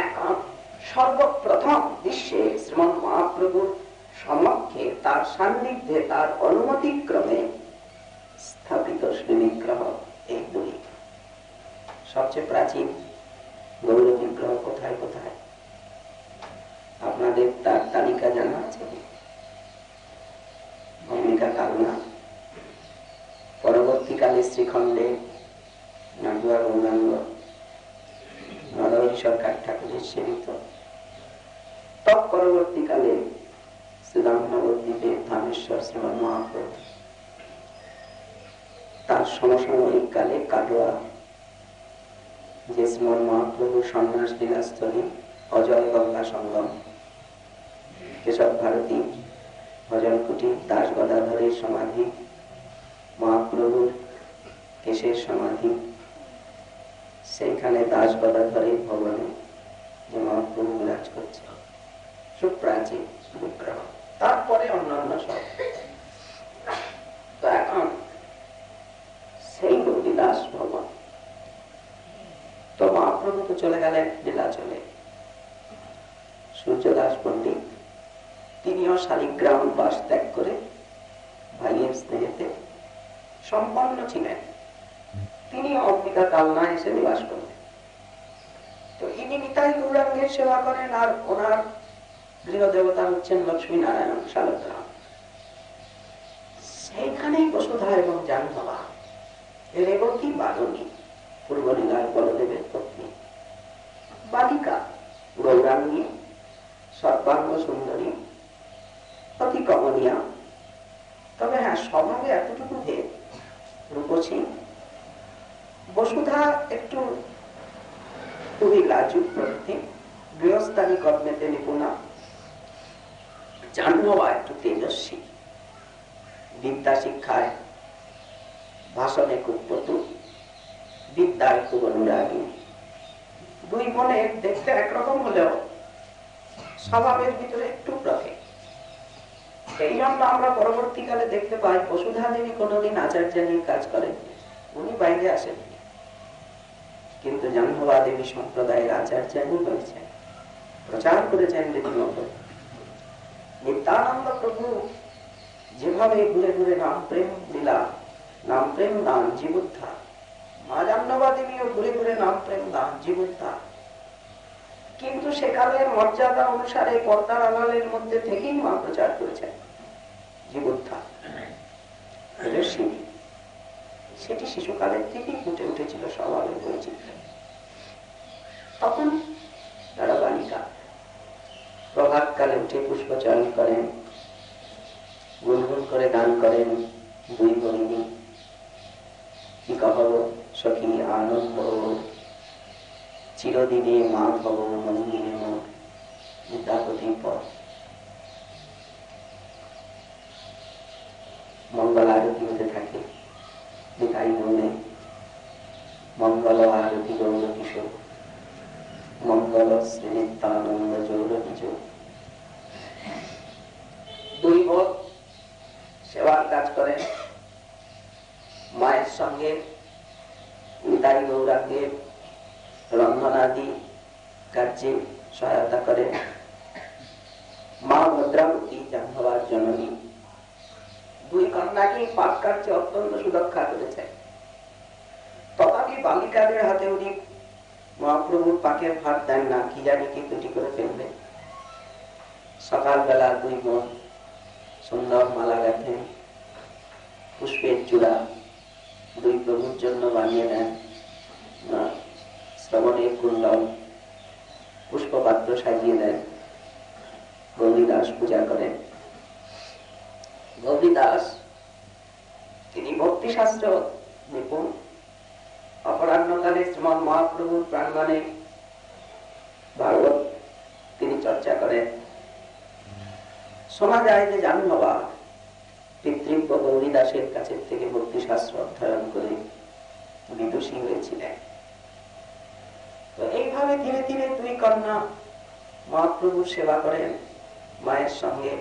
এখন সর্বপ্রথম বিশ্বে শ্রীমন মহাপ্রভুর সমক্ষে, তার সান্নিধ্যে, তার অনুমতিক্রমে স্থাপিত শ্রী বিগ্রহ এই দুই। সবচেয়ে প্রাচীন গৌর বিগ্রহ কোথায় কোথায় আপনাদের তার তালিকা জানা আছে? ভূমিকা কালনা, পরবর্তীকালে শ্রীখণ্ডে নাটুয়া গৌরাঙ্গ, নরহরি সরকার ঠাকুরের সেবিত, তৎপরবর্তীকালে শ্রীরাম নবদ্বীপে ধামেশ্বর শ্রীমন মহাপ্রভু, তার সমসাময়িক কালে কাটোয়া যে শ্রীমন মহাপ্রভু সন্ন্যাস লীলাস্থলী, অজয় গঙ্গা সঙ্গম, কেশব ভারতী ভজন কুটির, দাস গদাধরের সমাধি, মহাপ্রভুর কেশের সমাধি, সেইখানে দাস গদাধরের ভবনে যে মহাপ্রভু বিরাজ করছে, সুপ্রাচীন বিগ্রহ। তারপরে অন্যান্য সব। তো এখন সেই গৌরীদাস ভবন, তো মহাপ্রভু তো চলে গেলেন লীলাচলে। সূর্যদাস পণ্ডিত তিনিও শালিগ্রাম বাস ত্যাগ করে ভাইয়ের স্নেহেতে সম্পন্ন ছিলেন। তিনি অম্বিকা কালনা এসে নিবাস করলেন। তো ইনি নিতাই গৌরাঙ্গের সেবা করেন, আর ওনার গৃহদেবতা হচ্ছেন লক্ষ্মী নারায়ণ শালগ্রাম। সেইখানেই বসুধা এবং জাহ্নবা রেবতী বালনী, পূর্বলীলার বলদেবের পত্নী, বালিকা গৌরাঙ্গী, সর্বাঙ্গ সুন্দরী, অতি কমনীয়া। তবে হ্যাঁ, স্বভাবে এতটুকু ভেদ, রূপসী। বসুধা একটু খুবই লাজুক প্রকৃতি, গৃহস্থালী কর্মেতে নিপুণা। জাহ্নবা একটু তেজস্বী, বিদ্যা শিক্ষায় ভাষণে খুব পটু, বিদ্যায় খুব অনুরাগী। দুই বোনের দেখতে একরকম হলেও স্বভাবের ভিতরে একটু প্রভেদ। এই জন্য আমরা পরবর্তীকালে দেখতে পাই বসুধা দেবী কোনোদিন আচার্য নিয়ে কাজ করেন, উনি বাইরে আসেন, কিন্তু জাহ্নবা দেবী সম্প্রদায়ের আচার্য হয়েছেন, প্রচার করেছেন রীতিমতো। নিত্যানন্দ প্রভু যেভাবে ঘুরে ঘুরে নাম প্রেম লীলা, নাম প্রেম দান জীবুদ্ধা, মা জাহ্নবা দেবীও ঘুরে ঘুরে নাম প্রেম দান জীবুদ্ধা। কিন্তু সেকালের মর্যাদা অনুসারে পর্দার আড়ালের মধ্যে থেকেই মা প্রচার করেছেন জীবুদ্ধা। সেটি শিশুকালের থেকেই ফুটে উঠেছিল স্বভাবের বৈচিত্র্য। তখন তারা বালিকা, প্রভাতকালে উঠে পুষ্পচয়ন করেন, গুনগুন করে গান করেন দুই ভগিনী, কি কহব সখী আনন্দ, চিরদিনে মা ভব মন্দিরে মোর, বিদ্যাপতি পথ। মঙ্গল আরতি হতে থাকে, নিতাই বলে মঙ্গল আরতি গৌর কিশোর, মঙ্গল শ্রী নিত্যানন্দ জৌর কিশোর। দুই বোন সেবার কাজ করেন, মায়ের সঙ্গে নিতাই গৌরাঙ্গের রন্ধনাদি কার্যে সহায়তা করেন। মা ভদ্রাবতী জাহ্নবার জননী দুই কন্যাকে পাক কার্যে অত্যন্ত সুরক্ষা করেছেন। তথাপি বালিকাদের হাতে উনি মহাপ্রভুর পাকের ভাত দেন না, কি জানি কি দুটি করে ফেলবে। সকালবেলা দুই বোন সুন্দর মালা গাঁথেন, পুষ্পের চূড়া দুই প্রভুর জন্য বানিয়ে দেন, শ্রবণের কুণ্ডল, পুষ্পপাত্র সাজিয়ে দেন। গৌরীদাস পূজা করেন। গৌরীদাস তিনি ভক্তি শাস্ত্র নিপুণ। অপরাহ্নকালে শ্রীমৎ মহাপ্রভুর প্রাঙ্গণে ভাগবত তিনি চর্চা করেন। শোনা যায় যে জাহ্নবা পিতৃব্য গৌরীদাসের কাছে থেকে ভক্তি শাস্ত্র অধ্যয়ন করে বিদুষী হয়েছিলেন। তো এইভাবে ধীরে ধীরে দুই কন্যা মহাপ্রভুর সেবা করেন মায়ের সঙ্গে।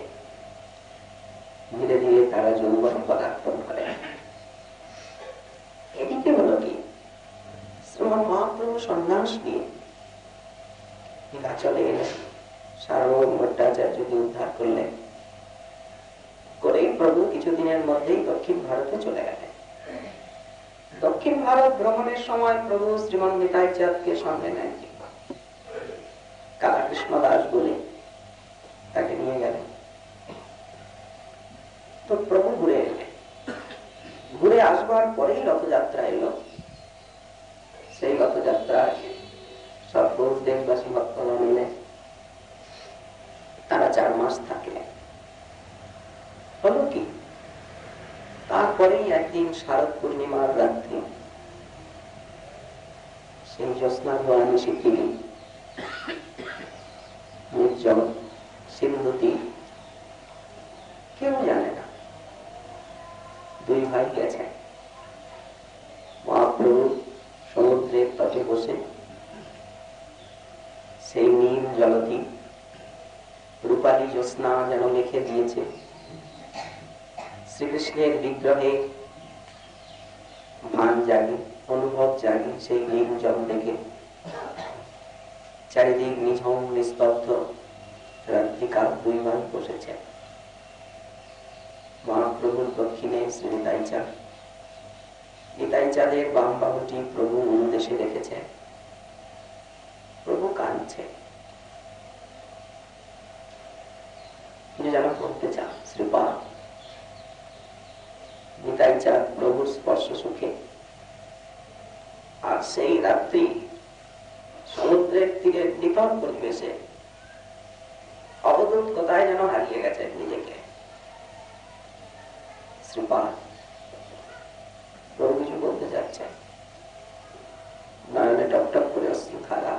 ধীরে ধীরে তারা যৌবন পদার্পণ করেন। এদিকে হলো কি, শ্রীমৎ মহাপ্রভু সন্ন্যাস নিয়ে চলে এলেন, সার্বভৌম ভট্টাচার্যকে উদ্ধার করলেন। করেই প্রভু কিছুদিনের মধ্যেই দক্ষিণ ভারতে চলে গেলেন। দক্ষিণ ভারত ভ্রমণের সময় প্রভু শ্রীমন নিতাই চাঁদকে সঙ্গে নেন, কালাকৃষ্ণ দাস বলে তাকে নিয়ে গেলেন। তো প্রভু ঘুরে এলেন। ঘুরে আসবার পরেই রথযাত্রা এলো। সেই রথযাত্রায় সব দেশবাসী ভক্তরা মিলে তারা 4 মাস থাকলেন। হলো কি, তারপরেই একদিন শারদ পূর্ণিমার রাত্রি, সেই জ্যোৎস্না ধোয়া নিশিথিলি, নির্জন সিন্ধুতি, কেউ জানে না, দুই ভাই গেছেন। মহাপ্রভু সমুদ্রের তটে বসে সেই নীল জলধি রূপালী জ্যোৎস্না যেন লিখে দিয়েছে শ্রীকৃষ্ণের বিগ্রহে ভান জাগে, অনুভব জাগে সেই নীল জল দেখে। চারিদিক নিঝুম নিস্তব্ধ, রাত্রিকাল 2 মাস বসেছে। মহাপ্রভুর দক্ষিণে শ্রী নিতাইচাঁদ, নিতাইচাঁদের বাম বাহুটি প্রভু অনুদেশে রেখেছে। প্রভু কাঁদছে, তিনি যেন বলতে চান শ্রীপাদ। নিতাইচাঁদ প্রভুর স্পর্শ সুখে। আর সেই রাত্রি সমুদ্রের তীরে নিতর পরিবেশে অবধূত কোথায় যেন হারিয়ে গেছে নিজেকে। শ্রীপাদ প্রভু কিছু বলতে যাচ্ছেন, নয়নে টপটপ করে অশ্রুধারা।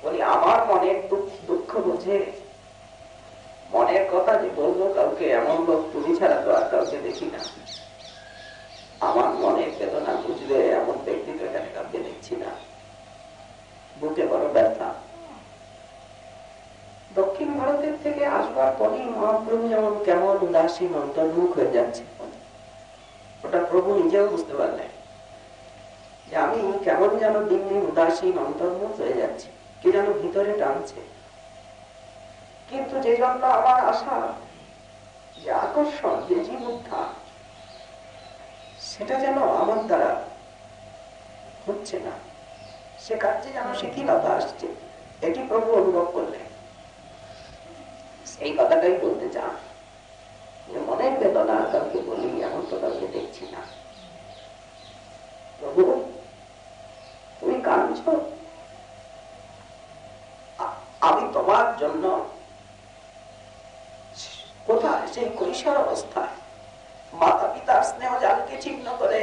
বলি আমার মনের দুঃখ বুঝে, মনের কথা যে বলবো কাউকে, এমন লোক তুমি ছাড়া তো আর কাউকে দেখি না। আমার মনের বেদনা বুঝবে এমন ব্যক্তি তো এখানে কাউকে দেখছি না। বুকে বড় ব্যথা। দক্ষিণ ভারতের থেকে আসবার পরই মহাপ্রভু যেমন কেমন উদাসীন অন্তর্মুখ হয়ে যাচ্ছে, ওটা প্রভু নিজেও বুঝতে পারলেন যে আমি কেমন যেন দিন দিন উদাসীন অন্তর্মুখ হয়ে যাচ্ছি, কি যেন ভিতরে টানছে। কিন্তু যে জন্য আমার আশা, যে আকর্ষণ, যে জীবুত্থান, সেটা যেন আমার দ্বারা হচ্ছে না। সে কার্যে যেন শিথিলতা আসছে, এটি প্রভু অনুভব করলেন। সেই কথাটাই বলতে চান যে মনের বেদনা কাউকে বলি, এমন তো কাউকে দেখছি না। প্রভু তুমি কাঁদছ, আমি তোমার জন্য কোথায় সেই কৈশোর অবস্থায় মাতা পিতার স্নেহ জালকে ছিন্ন করে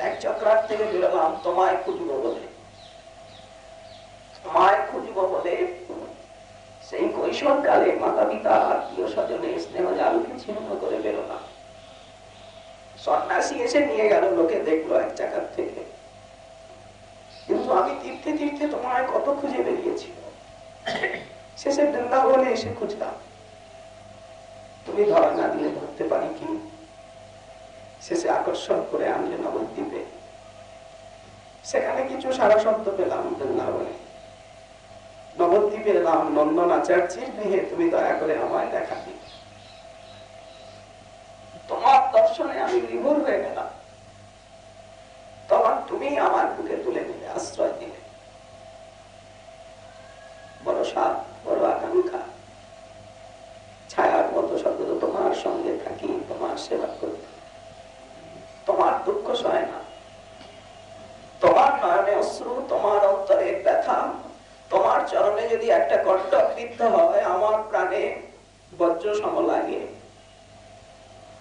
এক চক্রার থেকে বেরোলাম তোমায় খুঁজবো বলে। তোমায় খুঁজবো বলে সেই কৈশোর কালে মাতা পিতা আত্মীয় স্বজনের স্নেহ জালকে ছিন্ন করে বেরোলাম। সন্ন্যাসী এসে নিয়ে গেল, লোকে দেখলো এক চাকার থেকে। কিন্তু আমি তীর্থে তীর্থে তোমায় কত খুঁজে বেরিয়েছি। শেষে বৃন্দাবনে এসে খুঁজলাম, তুমি ধরা না দিলে ধরতে পারি কি। শেষে আকর্ষণ করে আনলে নবদ্বীপে। সেখানে কিছু সারা শব্দ পেলাম বৃন্দাবনে। নবদ্বীপে এলাম নন্দন আচার্যের গৃহে, তুমি দয়া করে আমায় দেখা দিলে। তোমার দর্শনে আমি বিভোর হয়ে গেলাম। তখন তুমি আমার বুকে তুলে নিলে, আশ্রয় দিলে। বড় সাপ, বড় আকাঙ্ক্ষা, ছায়ার মতো শব্দ তোমার সঙ্গে থাকি, তোমার সেবা করি। তোমার দুঃখ সয় না, তোমার নয়নে অশ্রু, তোমার অন্তরে ব্যথা, তোমার চরণে যদি একটা কণ্টক বিদ্ধ হয়, আমার প্রাণে বজ্র সম লাগে।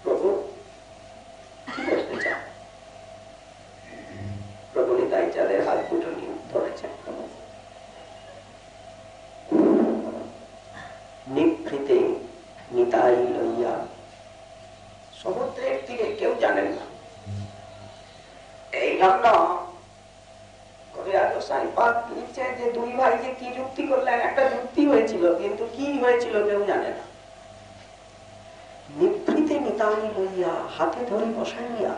প্রভু কি করতে চান? প্রভু নিতাইচাঁদের হাত দুটো নিয়ে ধরেছেন। নিভৃতে নিতাই লইয়া। সমুদ্রের তীরে কেউ জানেন না। এই জন্য যে দুই ভাই যে কি যুক্তি করলেন, একটা যুক্তি হয়েছিল, কিন্তু কি হয়েছিল কেউ জানে না। নিভৃতে নিতাই লইয়া, হাতে ধরে বসাইয়া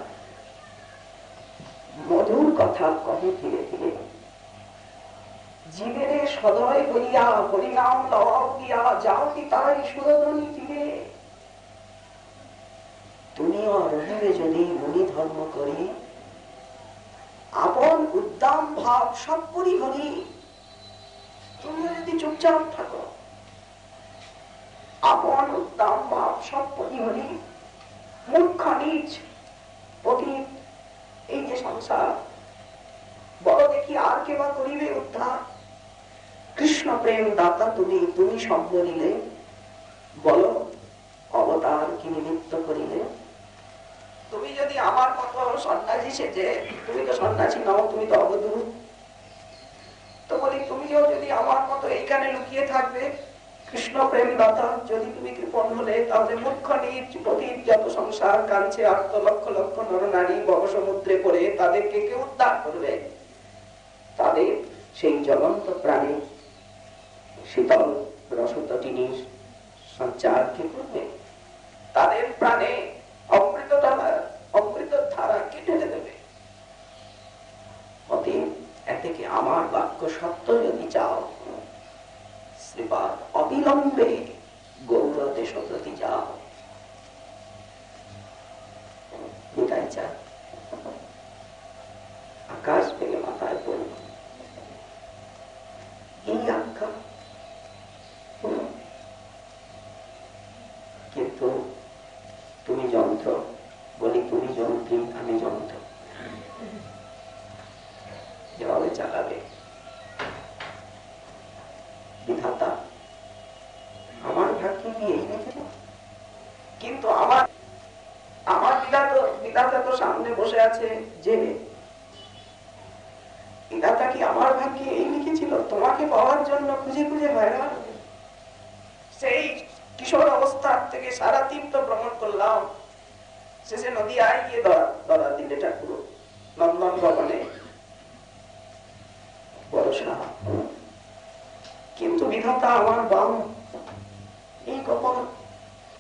মধুর কথা কহে ধীরে ধীরে। জীবেরে সদয় হইয়া হরিনাম লওয়াও গিয়া, যাও নিতাই সুরধনী তীরে। তুমিও রহিবে যদি মুনি ধর্ম করি, আপন উদ্দাম ভাব সব পরিহরি। তুমিও যদি চুপচাপ থাকো, আপন উদ্দাম ভাব সব পরিহরি, মূর্খ নিজ পতিত এই যে সংসার, বড় দেখি আর কেবা করিবে উদ্ধার। কৃষ্ণ প্রেম দাতা তুমি, তুমি সম্বলিলে, বলো অবতার কি নিমিত্ত করিলে। তুমি যদি আমার মতো সন্ন্যাসী সেজে, তুমি তো সন্ন্যাসী নও, তুমি তো অবধূত, তো বলি তুমিও যদি আমার মতো এইখানে লুকিয়ে থাকবে, কৃষ্ণ প্রেম দাতা যদি তুমি কৃপণ হলে, তাহলে মূর্খ নিজ পতিত যত সংসার কাঁদছে আর্ত লক্ষ লক্ষ নরনারী ববসমুদ্রে পড়ে, তাদেরকে কে উদ্ধার করবে? তাদের সেই জ্বলন্ত প্রাণে শীতল রসতটিনীর সঞ্চার কে করবে? তাদের প্রাণে অমৃত ধারা কে ঢেলে দেবে? অতএব এতে কি আমার বাক্য সত্য যদি চাও, শ্রীপাদ দেশপ্রতি যাও। নিতাই চায় আকাশ ভেঙে মাথায় পড়ল। এই আজ্ঞা, কিন্তু তুমি যন্ত্র। বলি তুমি যন্ত্রী, আমি যন্ত্র, যেভাবে চালাবে। বিধাতা আমার ভাগ্যে কি এই লিখিত? কিন্তু আমার বিধাতা তো সামনে বসে আছে। যে বিধাতা কি আমার ভাগ্যে এই লিখেছিল? তোমাকে পাওয়ার জন্য খুঁজে খুঁজে হয়রান, সেই কিশোর অবস্থা থেকে সারা তীর্থ ভ্রমণ করলাম, শেষে নদী আয় গিয়ে ধরা দিলে ঠাকুর নন্দন ভবনে ভরসা। কিন্তু বিধাতা আমার বাম, এই কখন।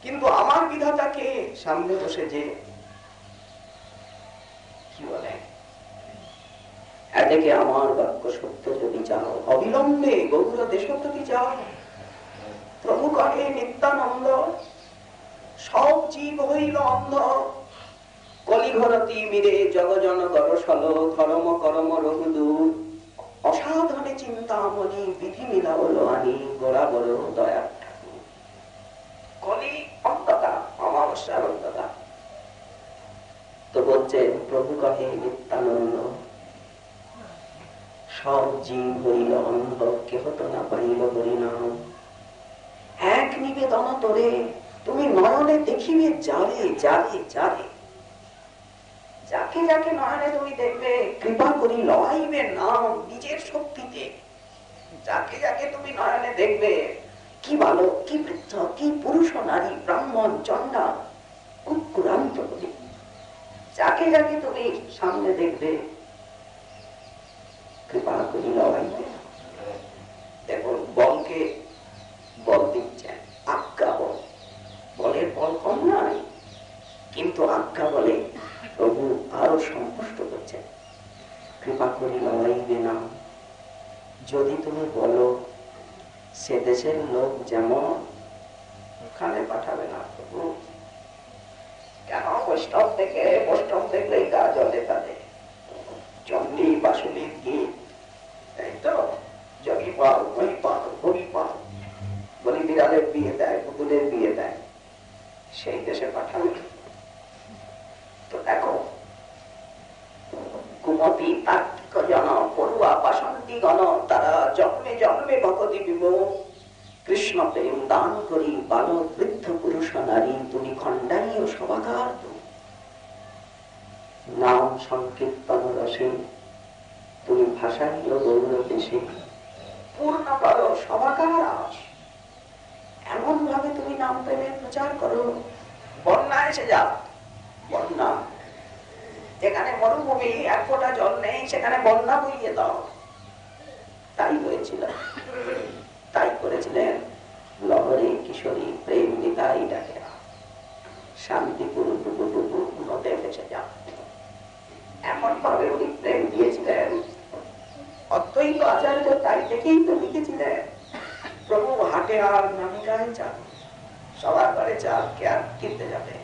কিন্তু আমার বিধাতাকে সামনে বসে যে কি বলে, এদিকে আমার বাক্য সত্য যদি চাও, অবিলম্বে গৌর দেশপ্রতি যাও। প্রভু কহে নিত্যানন্দ, সব জীব হইল অন্ধ, কলিঘরতি মিরে জগজন গরসল, ধর্ম করম রঘুদূর, অসাধনে চিন্তামণি, বিধি মিলাবল আনি, গোড়া বড় দয়া ঠাকুর। কলি অন্ততা, অমাবস্যার অন্ততা। তো বলছে প্রভু কহে নিত্যানন্দ, সব জীব হইল অন্ধ, কেহ তো না পাইল হরিনাম। এক নিবেদন তোরে, তুমি নয়নে দেখিবে যারে যারে যারে। যাকে যাকে নয়নে তুমি দেখবে, কৃপা করি লওয়াইবে নাম নিজের শক্তিতে। যাকে যাকে তুমি নয়নে দেখবে, কি বালক, কি বৃদ্ধ, কি পুরুষ নারী, ব্রাহ্মণ চণ্ডা, কুকুরান্ত বলি, যাকে যাকে তুমি সামনে দেখবে, কৃপা করি লওয়াইবে। দেখুন, বলকে বল দিচ্ছেন, আজ্ঞা বল। বলের বল কম নয়, কিন্তু আজ্ঞা বলে প্রভু আরো সন্তুষ্ট করছেন। কৃপা করি লওয়াইবে না। যদি তুমি বলো সে দেশের লোক যেমন, ওখানে পাঠাবে না প্রভু। কেন? বৈষ্ণব দেখলেই গা জলে তাদের। চণ্ডী বাসুলির গীত, তাই তো, জগি পাল, মহি পাল, হরি পাল বলি, বিড়ালের বিয়ে দেয়, কুকুরের বিয়ে দেয়, সেই দেশে পাঠাবে। তো দেখো, কুমতি তার্কিক জন, পড়ুয়া বাসন্তী গণ, তারা জন্মে জন্মে ভগতি বিমুখ, কৃষ্ণ প্রেম দান করি বালক বৃদ্ধ পুরুষ নারী, তুমি খণ্ডাই ও সভাকার। নাম সংকীর্তন রসে তুমি ভাষাইল গৌর দেশে, পূর্ণ করো সভাকার আস। এমন ভাবে তুমি নাম প্রেমের প্রচার করো, বন্যা এসে যাও। বন্যা, যেখানে মরুভূমি, এক ফোঁটা জল নেই, সেখানে বন্যা বইয়ে দাও। তাই হয়েছিল, তাই করেছিলেন লহরী কিশোরী প্রেম নিতাই ডাকে, শান্তিপুর টুকু টুকু নদে ভেসে যাও। এমন ভাবে উনি প্রেম দিয়েছিলেন। অদ্বৈত আচার্য তাই দেখেই তো লিখেছিলেন, প্রভু হাটে আর নামিকায় চাল, সবার ঘরে চাল কে আর কিনতে যাবে।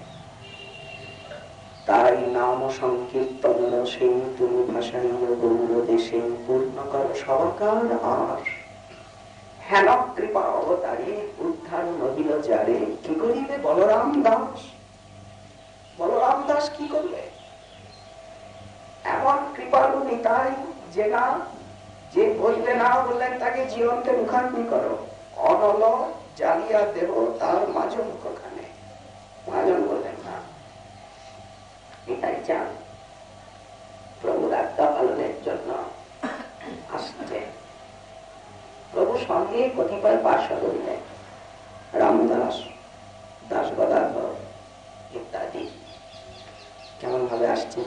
তাই নাম সংকীর্তন রসে তুমি ভাষাইল গৌর দেশে, পূর্ণ কর সবাকার আর। হেন কৃপা অবতারে উদ্ধার নহিল যারে, কি করিবে বলরাম দাস? বলরাম দাস কি করবে? এমন কৃপালু নিতাই যে না, যে বলবে না, বললেন তাকে জীবনকে মুখাগ্নি করো। অনল জালিয়া দেহ তার মাঝে মুখখানে। মহাজন বললেন না, নিতাই চান প্রভুর আজ্ঞা পালনের জন্য আসছে। প্রভু সঙ্গে কতিপয় পার্শ্বদ হইলেন, রামদাস, দাস গদাধর ইত্যাদি। কেমন ভাবে আসছে?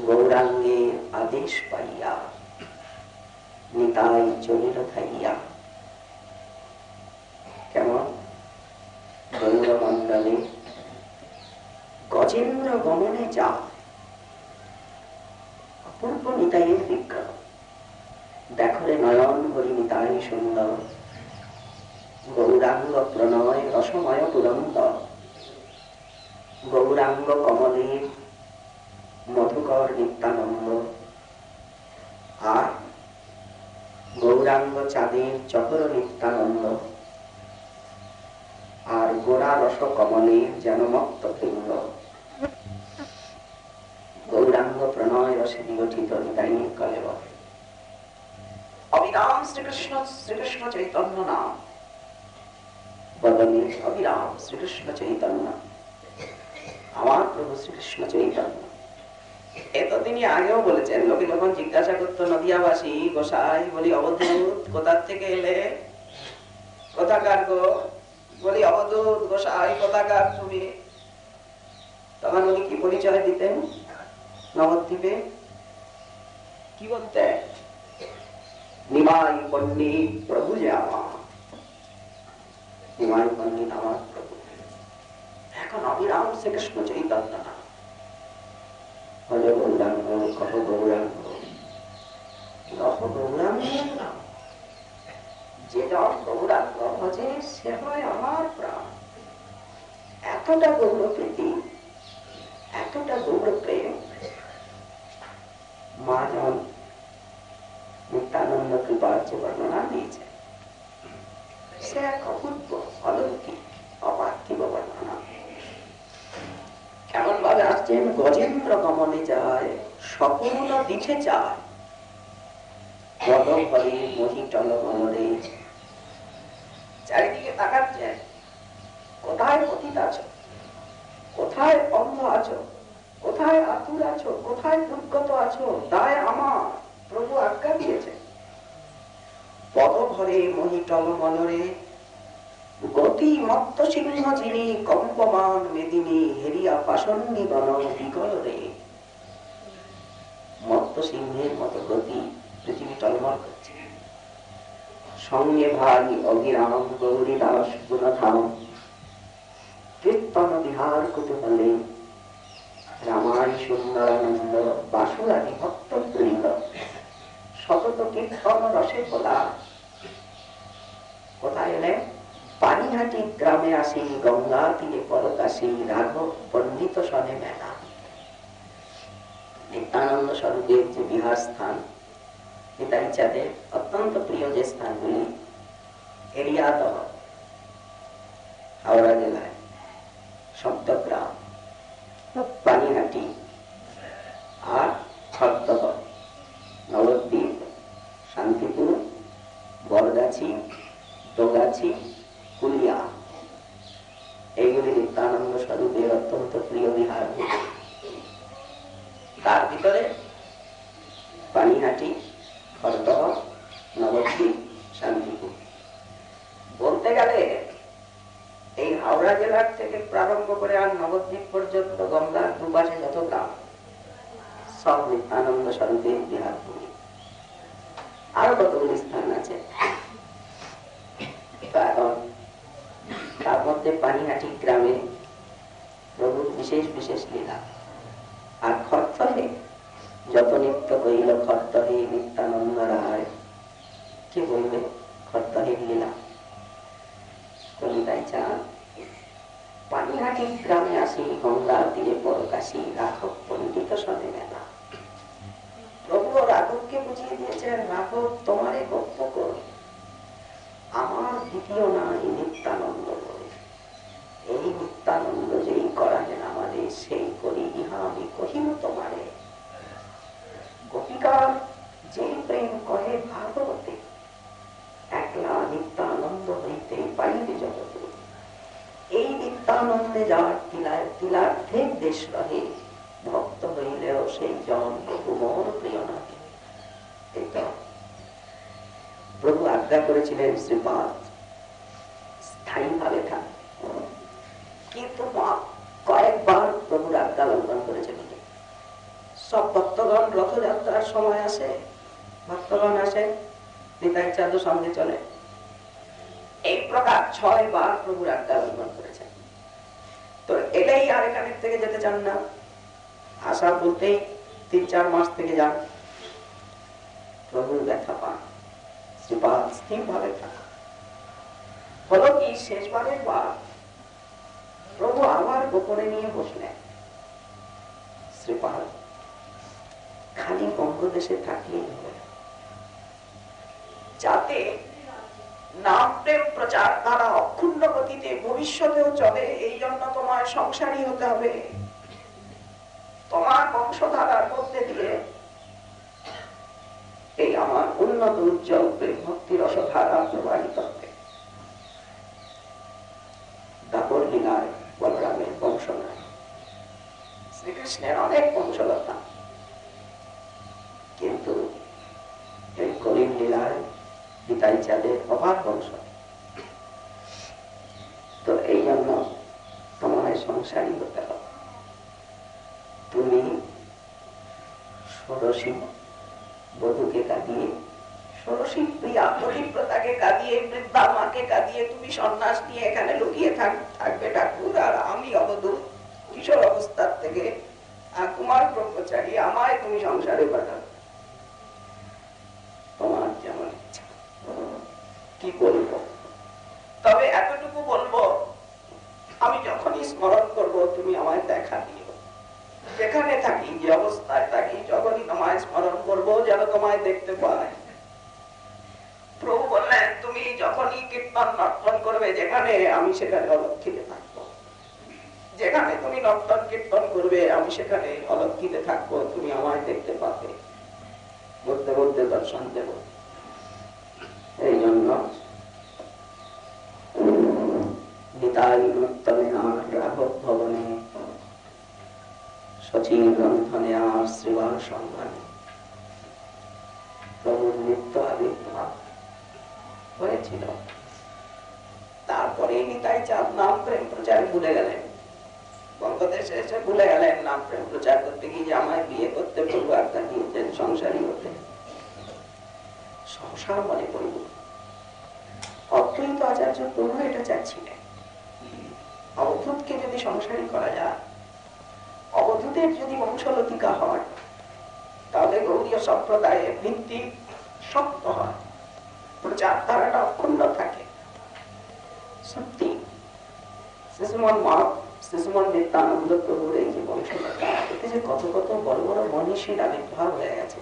গৌরাঙ্গের আদেশ পাইয়া নিতাই চলিল থাইয়া। কেমন? গৌরমণ্ডলে গজেন্দ্র গমনে যা। অপূর্ব নিতাইয়ের বিগ্রহ। দেখো রে নয়ন হরি নিতাই সুন্দর, গৌরাঙ্গ প্রণয় রসময় পুরন্দর, গৌরাঙ্গ কমলের মধুকর নিত্যানন্দ, আর গৌরাঙ্গ চাঁদের চকর নিত্যানন্দ, আর গোড়া রস কমলের যেন মত্ত বৃন্দ। গৌরাঙ্গ প্রণয় রসে নিগঠিত নিতাই কলেবর। অবিরাম শ্রীকৃষ্ণ, শ্রীকৃষ্ণ চৈতন্য নাম বদলে অবিরাম শ্রীকৃষ্ণ চৈতন্য, আমার প্রভু শ্রীকৃষ্ণ চৈতন্য। এত তিনি আগেও বলেছেন। লোকে যখন জিজ্ঞাসা করতো নদিয়াবাসী, গোসাই বলি অবধূত কোথার থেকে এলে, কোথাকার গো, বলি অবধূত গোসাই কোথাকার তুমি, তখন উনি কি পরিচয় দিতেন? নবদ্বীপে কি বলতেন? নিমাই পণ্ডিত প্রভু যে আমার, নিমাই পণ্ডিত আমার প্রভু। এখন অবিরাম শ্রীকৃষ্ণ চৈতন্য না, ভজ গৌরাঙ্গ, কহ গৌরাঙ্গ, লহ গৌরাঙ্গ। যে জন গৌরাঙ্গ ভজে সে হয় আমার প্রাণ। এতটা গৌর প্রীতি, এতটা গৌর প্রেম মা জন নিত্যানন্দ কৃপার যে বর্ণনা দিয়েছে, সে এক অপূর্ব অলৌকিক অপার্থিব বর্ণনা। কেমন ভাবে আসছেন? গজেন্দ্র গমনে যায়, সকল দিঠে চায়, বল ভরে মহিটল মনরে। চারিদিকে তাকাচ্ছেন, কোথায় পতিত আছো, কোথায় অন্ধ আছো, কোথায় আতুর আছো, কোথায় দুর্গত আছো, দায় আমার, প্রভু আজ্ঞা দিয়েছে। পদ ভরে মহিটল মনরে, গতি মত্ত সিংহ যিনি, কম্পমান মেদিনী, হেরিয়া পাশন্নি বন বিকল রে। মত্ত সিংহের মতো গতি, পৃথিবী টলমল করছে। সঙ্গে ভাই অবিরাম গৌরী দাস গুণধাম, কীর্তন বিহার কুতুহলে, রামায় সুন্দরানন্দ বাসুরাদি ভক্ত বৃন্দ, সতত কীর্তন রসে ভোলা। কোথায় এলেন? পানিহাটি গ্রামে আসি, গঙ্গা তীরে পরকাশী, রাঘব পণ্ডিত সনে মেলা। নিত্যানন্দ স্বরূপের যে বিহার স্থান, নিতাই চাঁদের অত্যন্ত প্রিয় যে স্থানগুলি, এরিয়াদহ হাওড়া জেলায়, সপ্তগ্রাম, পানিহাটি, আর খড়দহ, নবদ্বীপ, শান্তিপুর, বরগাছি, দোগাছি, কুলিয়া, এইগুলি নিত্যানন্দ স্বরূপের অত্যন্ত প্রিয় বিহার। তার ভিতরে পানিহাটি, খড়দহ, নবদ্বীপ, শান্তিপুর। বলতে গেলে এই হাওড়া জেলার থেকে প্রারম্ভ করে আর নবদ্বীপ পর্যন্ত গঙ্গার দুপাশে যত গ্রাম, সব নিত্যানন্দ স্বরূপের বিহার ভূমি। আরো কতগুলি স্থান আছে। তার মধ্যে পানিহাটি গ্রামে প্রভুর বিশেষ বিশেষ লীলা। আর খড়দহে যত নিত্য কইল, খড়দহে নিত্যানন্দ রায়, কে বলবে খড়দহের লীলা? কলিতাই চাঁদ পানিহাটি গ্রামে আসি, গঙ্গা তীরে পরকাশী, রাঘব পণ্ডিত সনে মেলা। প্রভু রাঘবকে বুঝিয়ে দিয়েছেন, রাঘব তোমারে গপ্প কর, আমার দ্বিতীয় নাই নিত্যানন্দ বলে। এই নিত্যানন্দ যেই করালেন আমাদের, সেই করি ইহা আমি কহিব তোমারে। গোপিকার যে প্রেম কহে ভাগবতে, একলা নিত্যানন্দ হইতে পাইবে জগতে। এই নিত্যানন্দে যার তিলার্ধের দেশ রহে, ভক্ত হইলেও সেই জন প্রভু মোর প্রিয় নহে। প্রভু আজ্ঞা করেছিলেন শ্রীপাদ স্থায়ী ভাবে থাক, কিন্তু কয়েকবার প্রভুর আজ্ঞা লঙ্ঘন করেছিলেন। সব ভক্তগণ রথযাত্রার সময় আসে, ভক্তগণ আসে, নিতাই চাঁদ সঙ্গে চলে। এই প্রকার 6 বার প্রভুর আজ্ঞা লঙ্ঘন করেছেন। তো এলেই আর এখানের থেকে যেতে চান না, আসা বলতেই 3-4 মাস থেকে যান। প্রভুর ব্যথা পান, শ্রীপাদ স্থির ভাবে থাকা। হলো কি, শেষবারের বার প্রভু আবার গোপনে নিয়ে বসলেন। শ্রীপাল খালি বঙ্গদেশে থাকলেই হবে, যাতে নাম প্রেম প্রচার তারা অক্ষুণ্ণ গতিতে ভবিষ্যতেও চলে। এই জন্য তোমার সংসারী হতে হবে। তোমার বংশধারার মধ্যে দিয়ে এই আমার উন্নত উজ্জ্বল প্রেম ভক্তি রসধারা প্রবাহিত হবে। তারপর লীলায় বলরামের বংশ নাই, শ্রীকৃষ্ণের অনেক বংশলতা, কিন্তু এই কলির লীলায় নিতাই চাঁদের অবাধ বংশ। তো এই জন্য তোমার সংসারী হতে হবে। তুমি ষোড়শী বধূকে কাঁদিয়ে, ষোড়শী প্রিয়া পতিব্রতাকে কাঁদিয়ে, বৃদ্ধা মাকে কাঁদিয়ে তুমি সন্ন্যাস নিয়ে এখানে লুকিয়ে থাকবে ঠাকুর, আর আমি অবধূত কিশোর অবস্থার থেকে তোমার ব্রহ্মচারী, আমায় তুমি সংসারে পাঠাবে। তোমার যেমন ইচ্ছা। কি বলবো, তবে এতটুকু বলবো, আমি যখনই স্মরণ করব তুমি আমায় দেখা দিও। যেখানে থাকি, যে অবস্থায় থাকি, যখনই তোমায় স্মরণ করবো যেন তোমায় দেখতে পাই। প্রভু বললেন তুমি যখনই কীর্তন নর্তন করবে যেখানে, আমি সেখানে অলক্ষিতে থাকবো। যেখানে তুমি নর্তন কীর্তন করবে আমি সেখানে অলক্ষিতে থাকবো, তুমি আমায় দেখতে পাবে, বলতে বলতে দর্শন দেব। এই জন্য নিতাই উত্তমে আর রাঘব ভবনে, সচিন গ্রন্থনে আর শ্রীবার সন্ধানে প্রভুর নিত্য আবির্ভাব হয়েছিল। তারপরে নিতাই চাঁদ নাম প্রেম প্রচার ভুলে গেলেন, বঙ্গদেশে এসে ভুলে গেলেন নাম প্রেম প্রচার করতে গিয়ে। আমায় বিয়ে করতে প্রভু আজ্ঞা দিয়েছেন সংসারী হতে। সংসার মনে করব, অদ্বৈত আচার্য প্রভু এটা চাচ্ছিলেন। অবধূতকে যদি সংসারী করা যায়, অবধূতের যদি বংশলতিকা হয়, তাহলে গৌড়ীয় সম্প্রদায়ের ভিত্তি শক্ত হয়, প্রচার ধারাটা অক্ষুণ্ণ থাকে। সত্যি শিশুমন নিত্যানন্দ প্রভুর এই যে বংশলতা, এতে যে কত কত বড় বড় মনীষীর আবির্ভাব হয়ে গেছে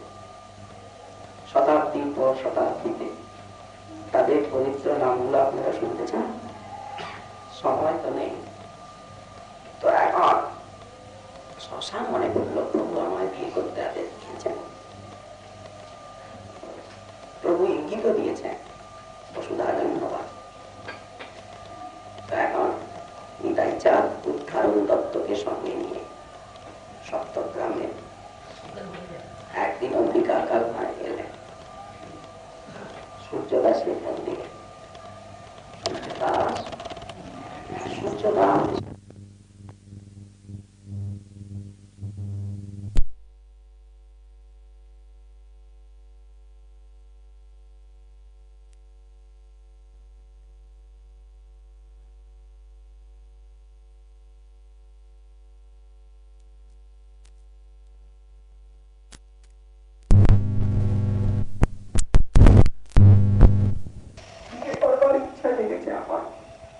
শতাব্দীর পর শতাব্দীতে। তাদের পবিত্র নামগুলো আপনারা শুনতে চান? সময় তো নেই। তো এখন শশা মনে করলো প্রভু আমায় বিয়ে করতে আদেশ দিয়েছেন, প্রভু ইঙ্গিত দিয়েছেন বসুধারণ হবার। তো এখন নিতাই চাঁদ উদ্ধারণ দত্তকে সঙ্গে নিয়ে সপ্তগ্রামে একদিন অম্বিকাকার ভাই গেলেন সূর্যদাসের মন্দিরে। সূর্যদাস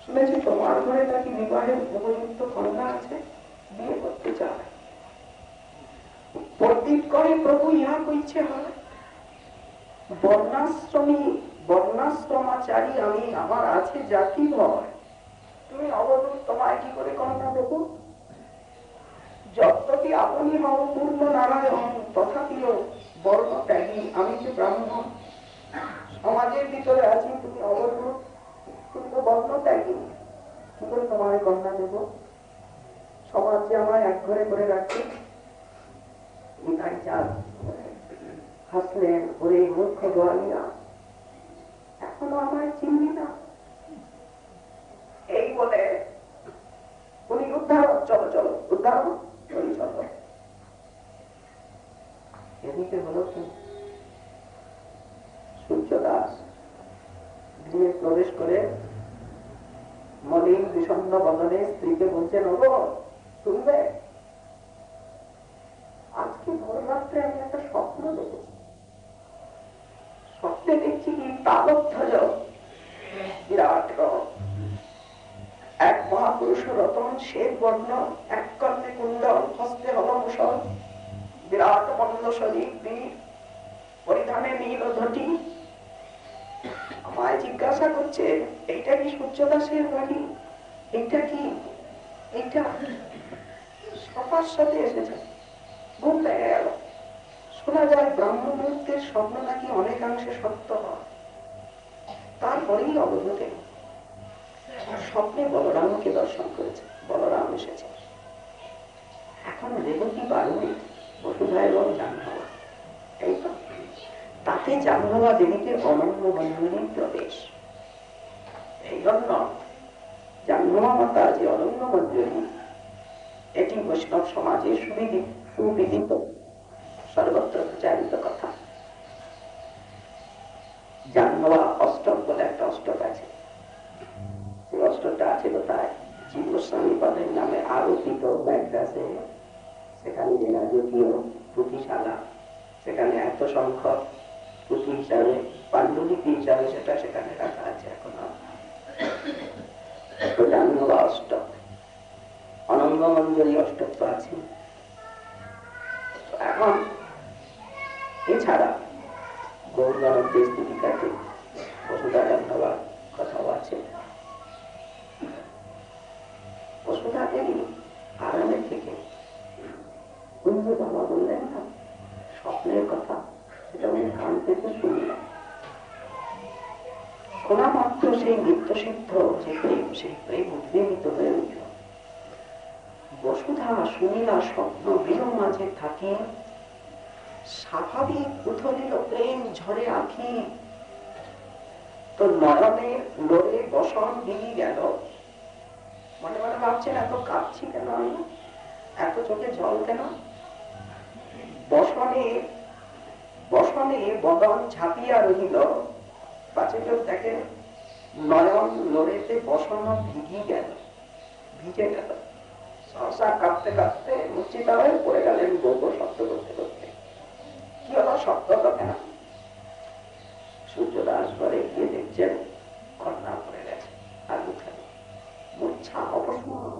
শুনেছি তোমার ঘরে নাকি বিবাহের উপযুক্ত কন্যা আছে, বিয়ে করতে চায়। পণ্ডিত করে প্রভু ইহা কইছে হয়, বর্ণাশ্রমাচারী আমি, আমার আছে জাতি ভয়। তুমি অবধূত, তোমায় কি করে কন্যা দেব? যদ্যপি আপনি হও পূর্ণ নারায়ণ, তথাপিও বর্ণ ত্যাগী আমি যে ব্রাহ্মণ। সমাজের ভিতরে আছি, তুমি অবধূত, তুমি তো বর্ণ ত্যাগী, কি করে তোমায় কন্যা দেব? সমাজ যে আমায় এক ঘরে করে রাখছে। নিতাই চাঁদ হাসলেন, ওরে মূর্খ গোয়ালিয়া, এখনো আমায় চিনবি না? এই বলে উনি উদ্ধার, চলো চলো উদ্ধার করি, চলো। এদিকে হলো কি, সূর্যদাস গৃহে প্রবেশ করে মলিন বিষণ্ণ বদনে স্ত্রীকে বলছেন, ওগো শুনবে, আজকে ভোর রাত্রে আমি একটা স্বপ্ন দেখেছি। স্বপ্নে দেখছি কি তালধ্বজ বিরাট রথ, মহাপুরুষ রতন শ্বেত বর্ণ, এক কর্ণে কুণ্ডল, হস্তে হলমূষল, বিরাট মন্দ শরীর, বীর পরিধানে নীল ধটি। আমায় জিজ্ঞাসা করছে, এইটা কি সূর্যদাসের বাড়ি? এইটা কি? এইটা সবার সাথে এসেছে। ঘুম লেগে গেল। শোনা যায় ব্রাহ্ম মুহূর্তের স্বপ্ন নাকি অনেকাংশে সত্য হয়। তারপরেই অবধূতে স্বপ্নে বলরামকে দর্শন করেছে। বলরাম এসেছে। এখন রেবতী বারুণী, বসুধা এবং জাহ্নবী, এই তো তাতে জাহ্নবী দেবীতে অনন্য বন্ধনীর প্রবেশ। এই জন্য জাহ্নবী মাতা যে অনন্য বন্ধনী, এটি বৈষ্ণব সমাজে সুবিদিত, সর্বত্র প্রচারিত কথা। জাহ্নবী অষ্টক বলে একটা অষ্টক আছে। সেই অষ্টকটা আছে কোথায়? জীব গোস্বামী পদের নামে আরোপিত ব্যাগরাসে, সেখানে যে রাজকীয় পুঁথিশালা, সেখানে এত সংখ্যক পুঁথি হিসাবে, পাণ্ডুলিপি হিসাবে সেটা সেখানে রাখা আছে। এখনো জাহ্নবী অষ্টক, অনঙ্গ মঞ্জরী অষ্টক তো আছে। এখন এছাড়া গৌরগণের স্তুতিকাতে বসুধা জাহ্নবীর কথাও আছে। বসুধা দেবী আরামের থেকে কুঞ্জ বাবা বললেন না স্বপ্নের কথা, সেটা উনি কান থেকে শুনলেন। শোনা মাত্র সেই নিত্য সিদ্ধ যে প্রেম, সেই প্রেম উদ্বেলিত হয়ে উঠল। বসুধা শুনিলা স্বপ্ন বিল মাঝে থাকে, স্বাভাবিক উথলিল প্রেম ঝরে আঁখি, তো নয়নের লোরে বসন দিলি গেল। মনে মনে ভাবছেন এত কাঁদছি কেন আমি, এত চোখে জল কেন? বসনে বসনে বদন ঝাঁপিয়া রহিল, পাঁচে লোক দেখে নয়ন লোরেতে বসন ভিগি গেল, ভিজে গেল। সহসা কাঁপতে কাঁপতে মূর্ছিতা হয়ে পড়ে গেলেন গৌর শব্দ করতে করতে। কি হলো? শব্দ তো কেন? সূর্যদাস ঘরে গিয়ে দেখছেন কন্যা পড়ে গেছে, আর উঠে মূর্ছা অপস্মরণ।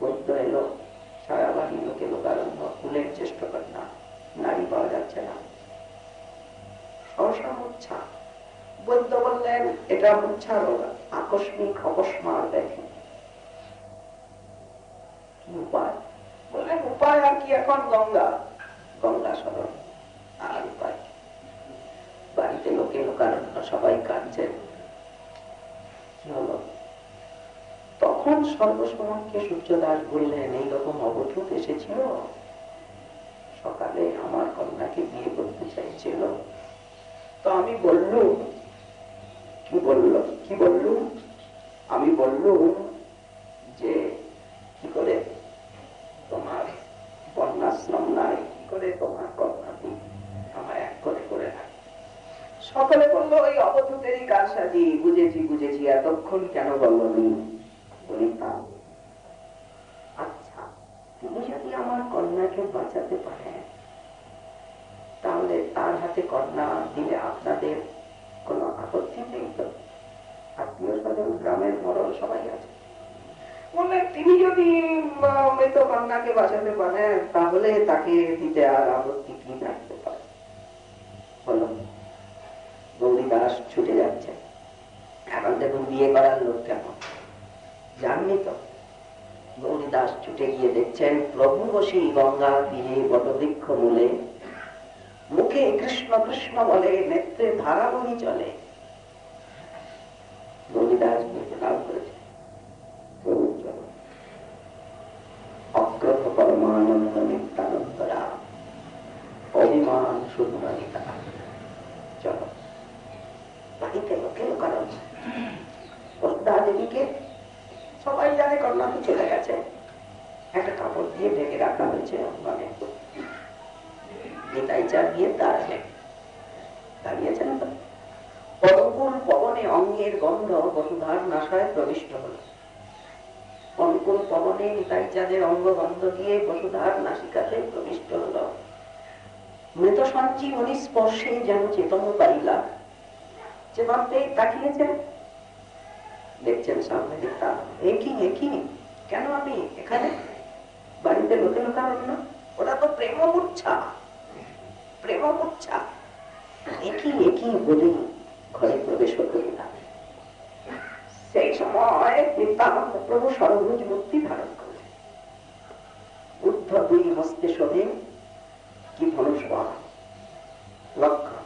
বৈদ্য এলো, সারাবাহী লোকে লোকারণ্য, কুলের চেষ্ট কন্যা, নারী পাওয়া যাচ্ছে না, সহসা মূর্ছা। বৈদ্য বললেন এটা মূর্ছা রোগ, আকস্মিক অকস্মার ব্যাধি। কি উপায়? বললেন উপায় আর কি, এখন গঙ্গা, গঙ্গা স্মরণ, আর উপায়। বাড়িতে লোকে লোকারণ্য, সবাই কাঁদছেন। কি হলো? তখন সর্বসমক্ষে সূর্যদাস বললেন এইরকম অবধূত এসেছিল, সকালে আমার কন্যাকে বিয়ে করতে চাইছিল। তো আমি বললুম, কি বললুম? আমি বললুম যে কি করে তোমার বর্ণাশ্রম নাই, কি করে তোমার কন্যাটি আমার এক করে করে না। সকলে বললো ওই অবধূতেরই কারসাজি, বুঝেছি বুঝেছি, এতক্ষণ কেন বলনি? বলি আচ্ছা, তুমি যদি আমার কন্যাকে বাঁচাতে পারেন, তাহলে তার হাতে কন্যা দিলে আপনাদের কোনো আপত্তি নেই তো? আত্মীয় স্বজন, গ্রামের মরল সবাই আছে। বললেন তিনি যদি মৃত কন্যাকে বাঁচাতে পারেন, তাহলে তাকে দিতে আর আপত্তি কি থাকতে পারে? বলো। গৌরীদাস ছুটে যাচ্ছে। এখন দেখুন বিয়ে করার লোক কেমন, জাননি তো। গৌরীদাস ছুটে গিয়ে দেখছেন প্রভু বসে গঙ্গা তীরে বটবৃক্ষ মূলে, মুখে কৃষ্ণ কৃষ্ণ বলে, নেত্রে ধারা বহি চলে। গৌরীদাস লাভ করেছে অক্রোধ পরমানন্দ নিত্যানন্দরা, অভিমান শুদ্ধনিতা। চলো বাড়িতে লোকে লোকারণ। বসুধা দেবীকে সবাই জানে কন্যা তো চলে গেছে, একটা কাপড় দিয়ে ঢেকে রাখা হয়েছে অঙ্গনে। নিতাই চা দিয়ে দাঁড়িয়েছেন তো। অনুকূল পবনে অঙ্গের গন্ধ বসুধার নাসায় প্রবিষ্ট হল। অনুকূল পবনে নিতাই চাঁদের অঙ্গ গন্ধ দিয়ে বসুধার নাসিকাতে প্রবিষ্ট হল। মৃত সঞ্জীবনী স্পর্শে যেন চেতন পাইলা, চেতন পেয়ে তাকিয়েছেন। দেখছেন সামনে একই একই, কেন আমি এখানে? বাড়িতে লোকে লোকারণ্য, ওটা তো প্রেম মূর্ছা, প্রেম মূর্ছা। একই একই বলে ঘরে প্রবেশ করিলাম। সেই সময় নিত্যানন্দ প্রভু সরভুজ মূর্তি ধারণ করলেন। বুদ্ধ দুই হস্তে শোভে কি ধনুষ লক্ষ্য,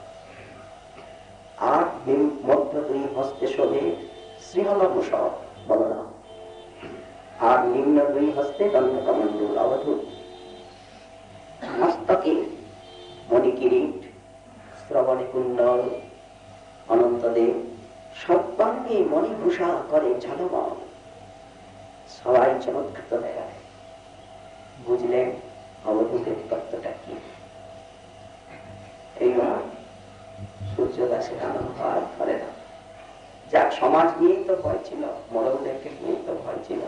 আর মধ্য দুই হস্তে শোভে শ্রীহলভূষ বলরাম, আর নিম্ন দুই হস্তে দণ্ডকমণ্ডল অবধূত, মস্তকে মণিকিরীট, শ্রবণে কুণ্ডল অনন্তদেব, সর্বাঙ্গে মণিভূষা করে ঝলমল। সবাই চমৎকৃত দেখায়, বুঝলেন অবধূতের তত্ত্বটা কি। এইবার সূর্যদাসের আনন্দ আর ধরে না। যাক, সমাজ নিয়েই তো ভয় ছিল, মরণদেরকে নিয়েই তো ভয় ছিল।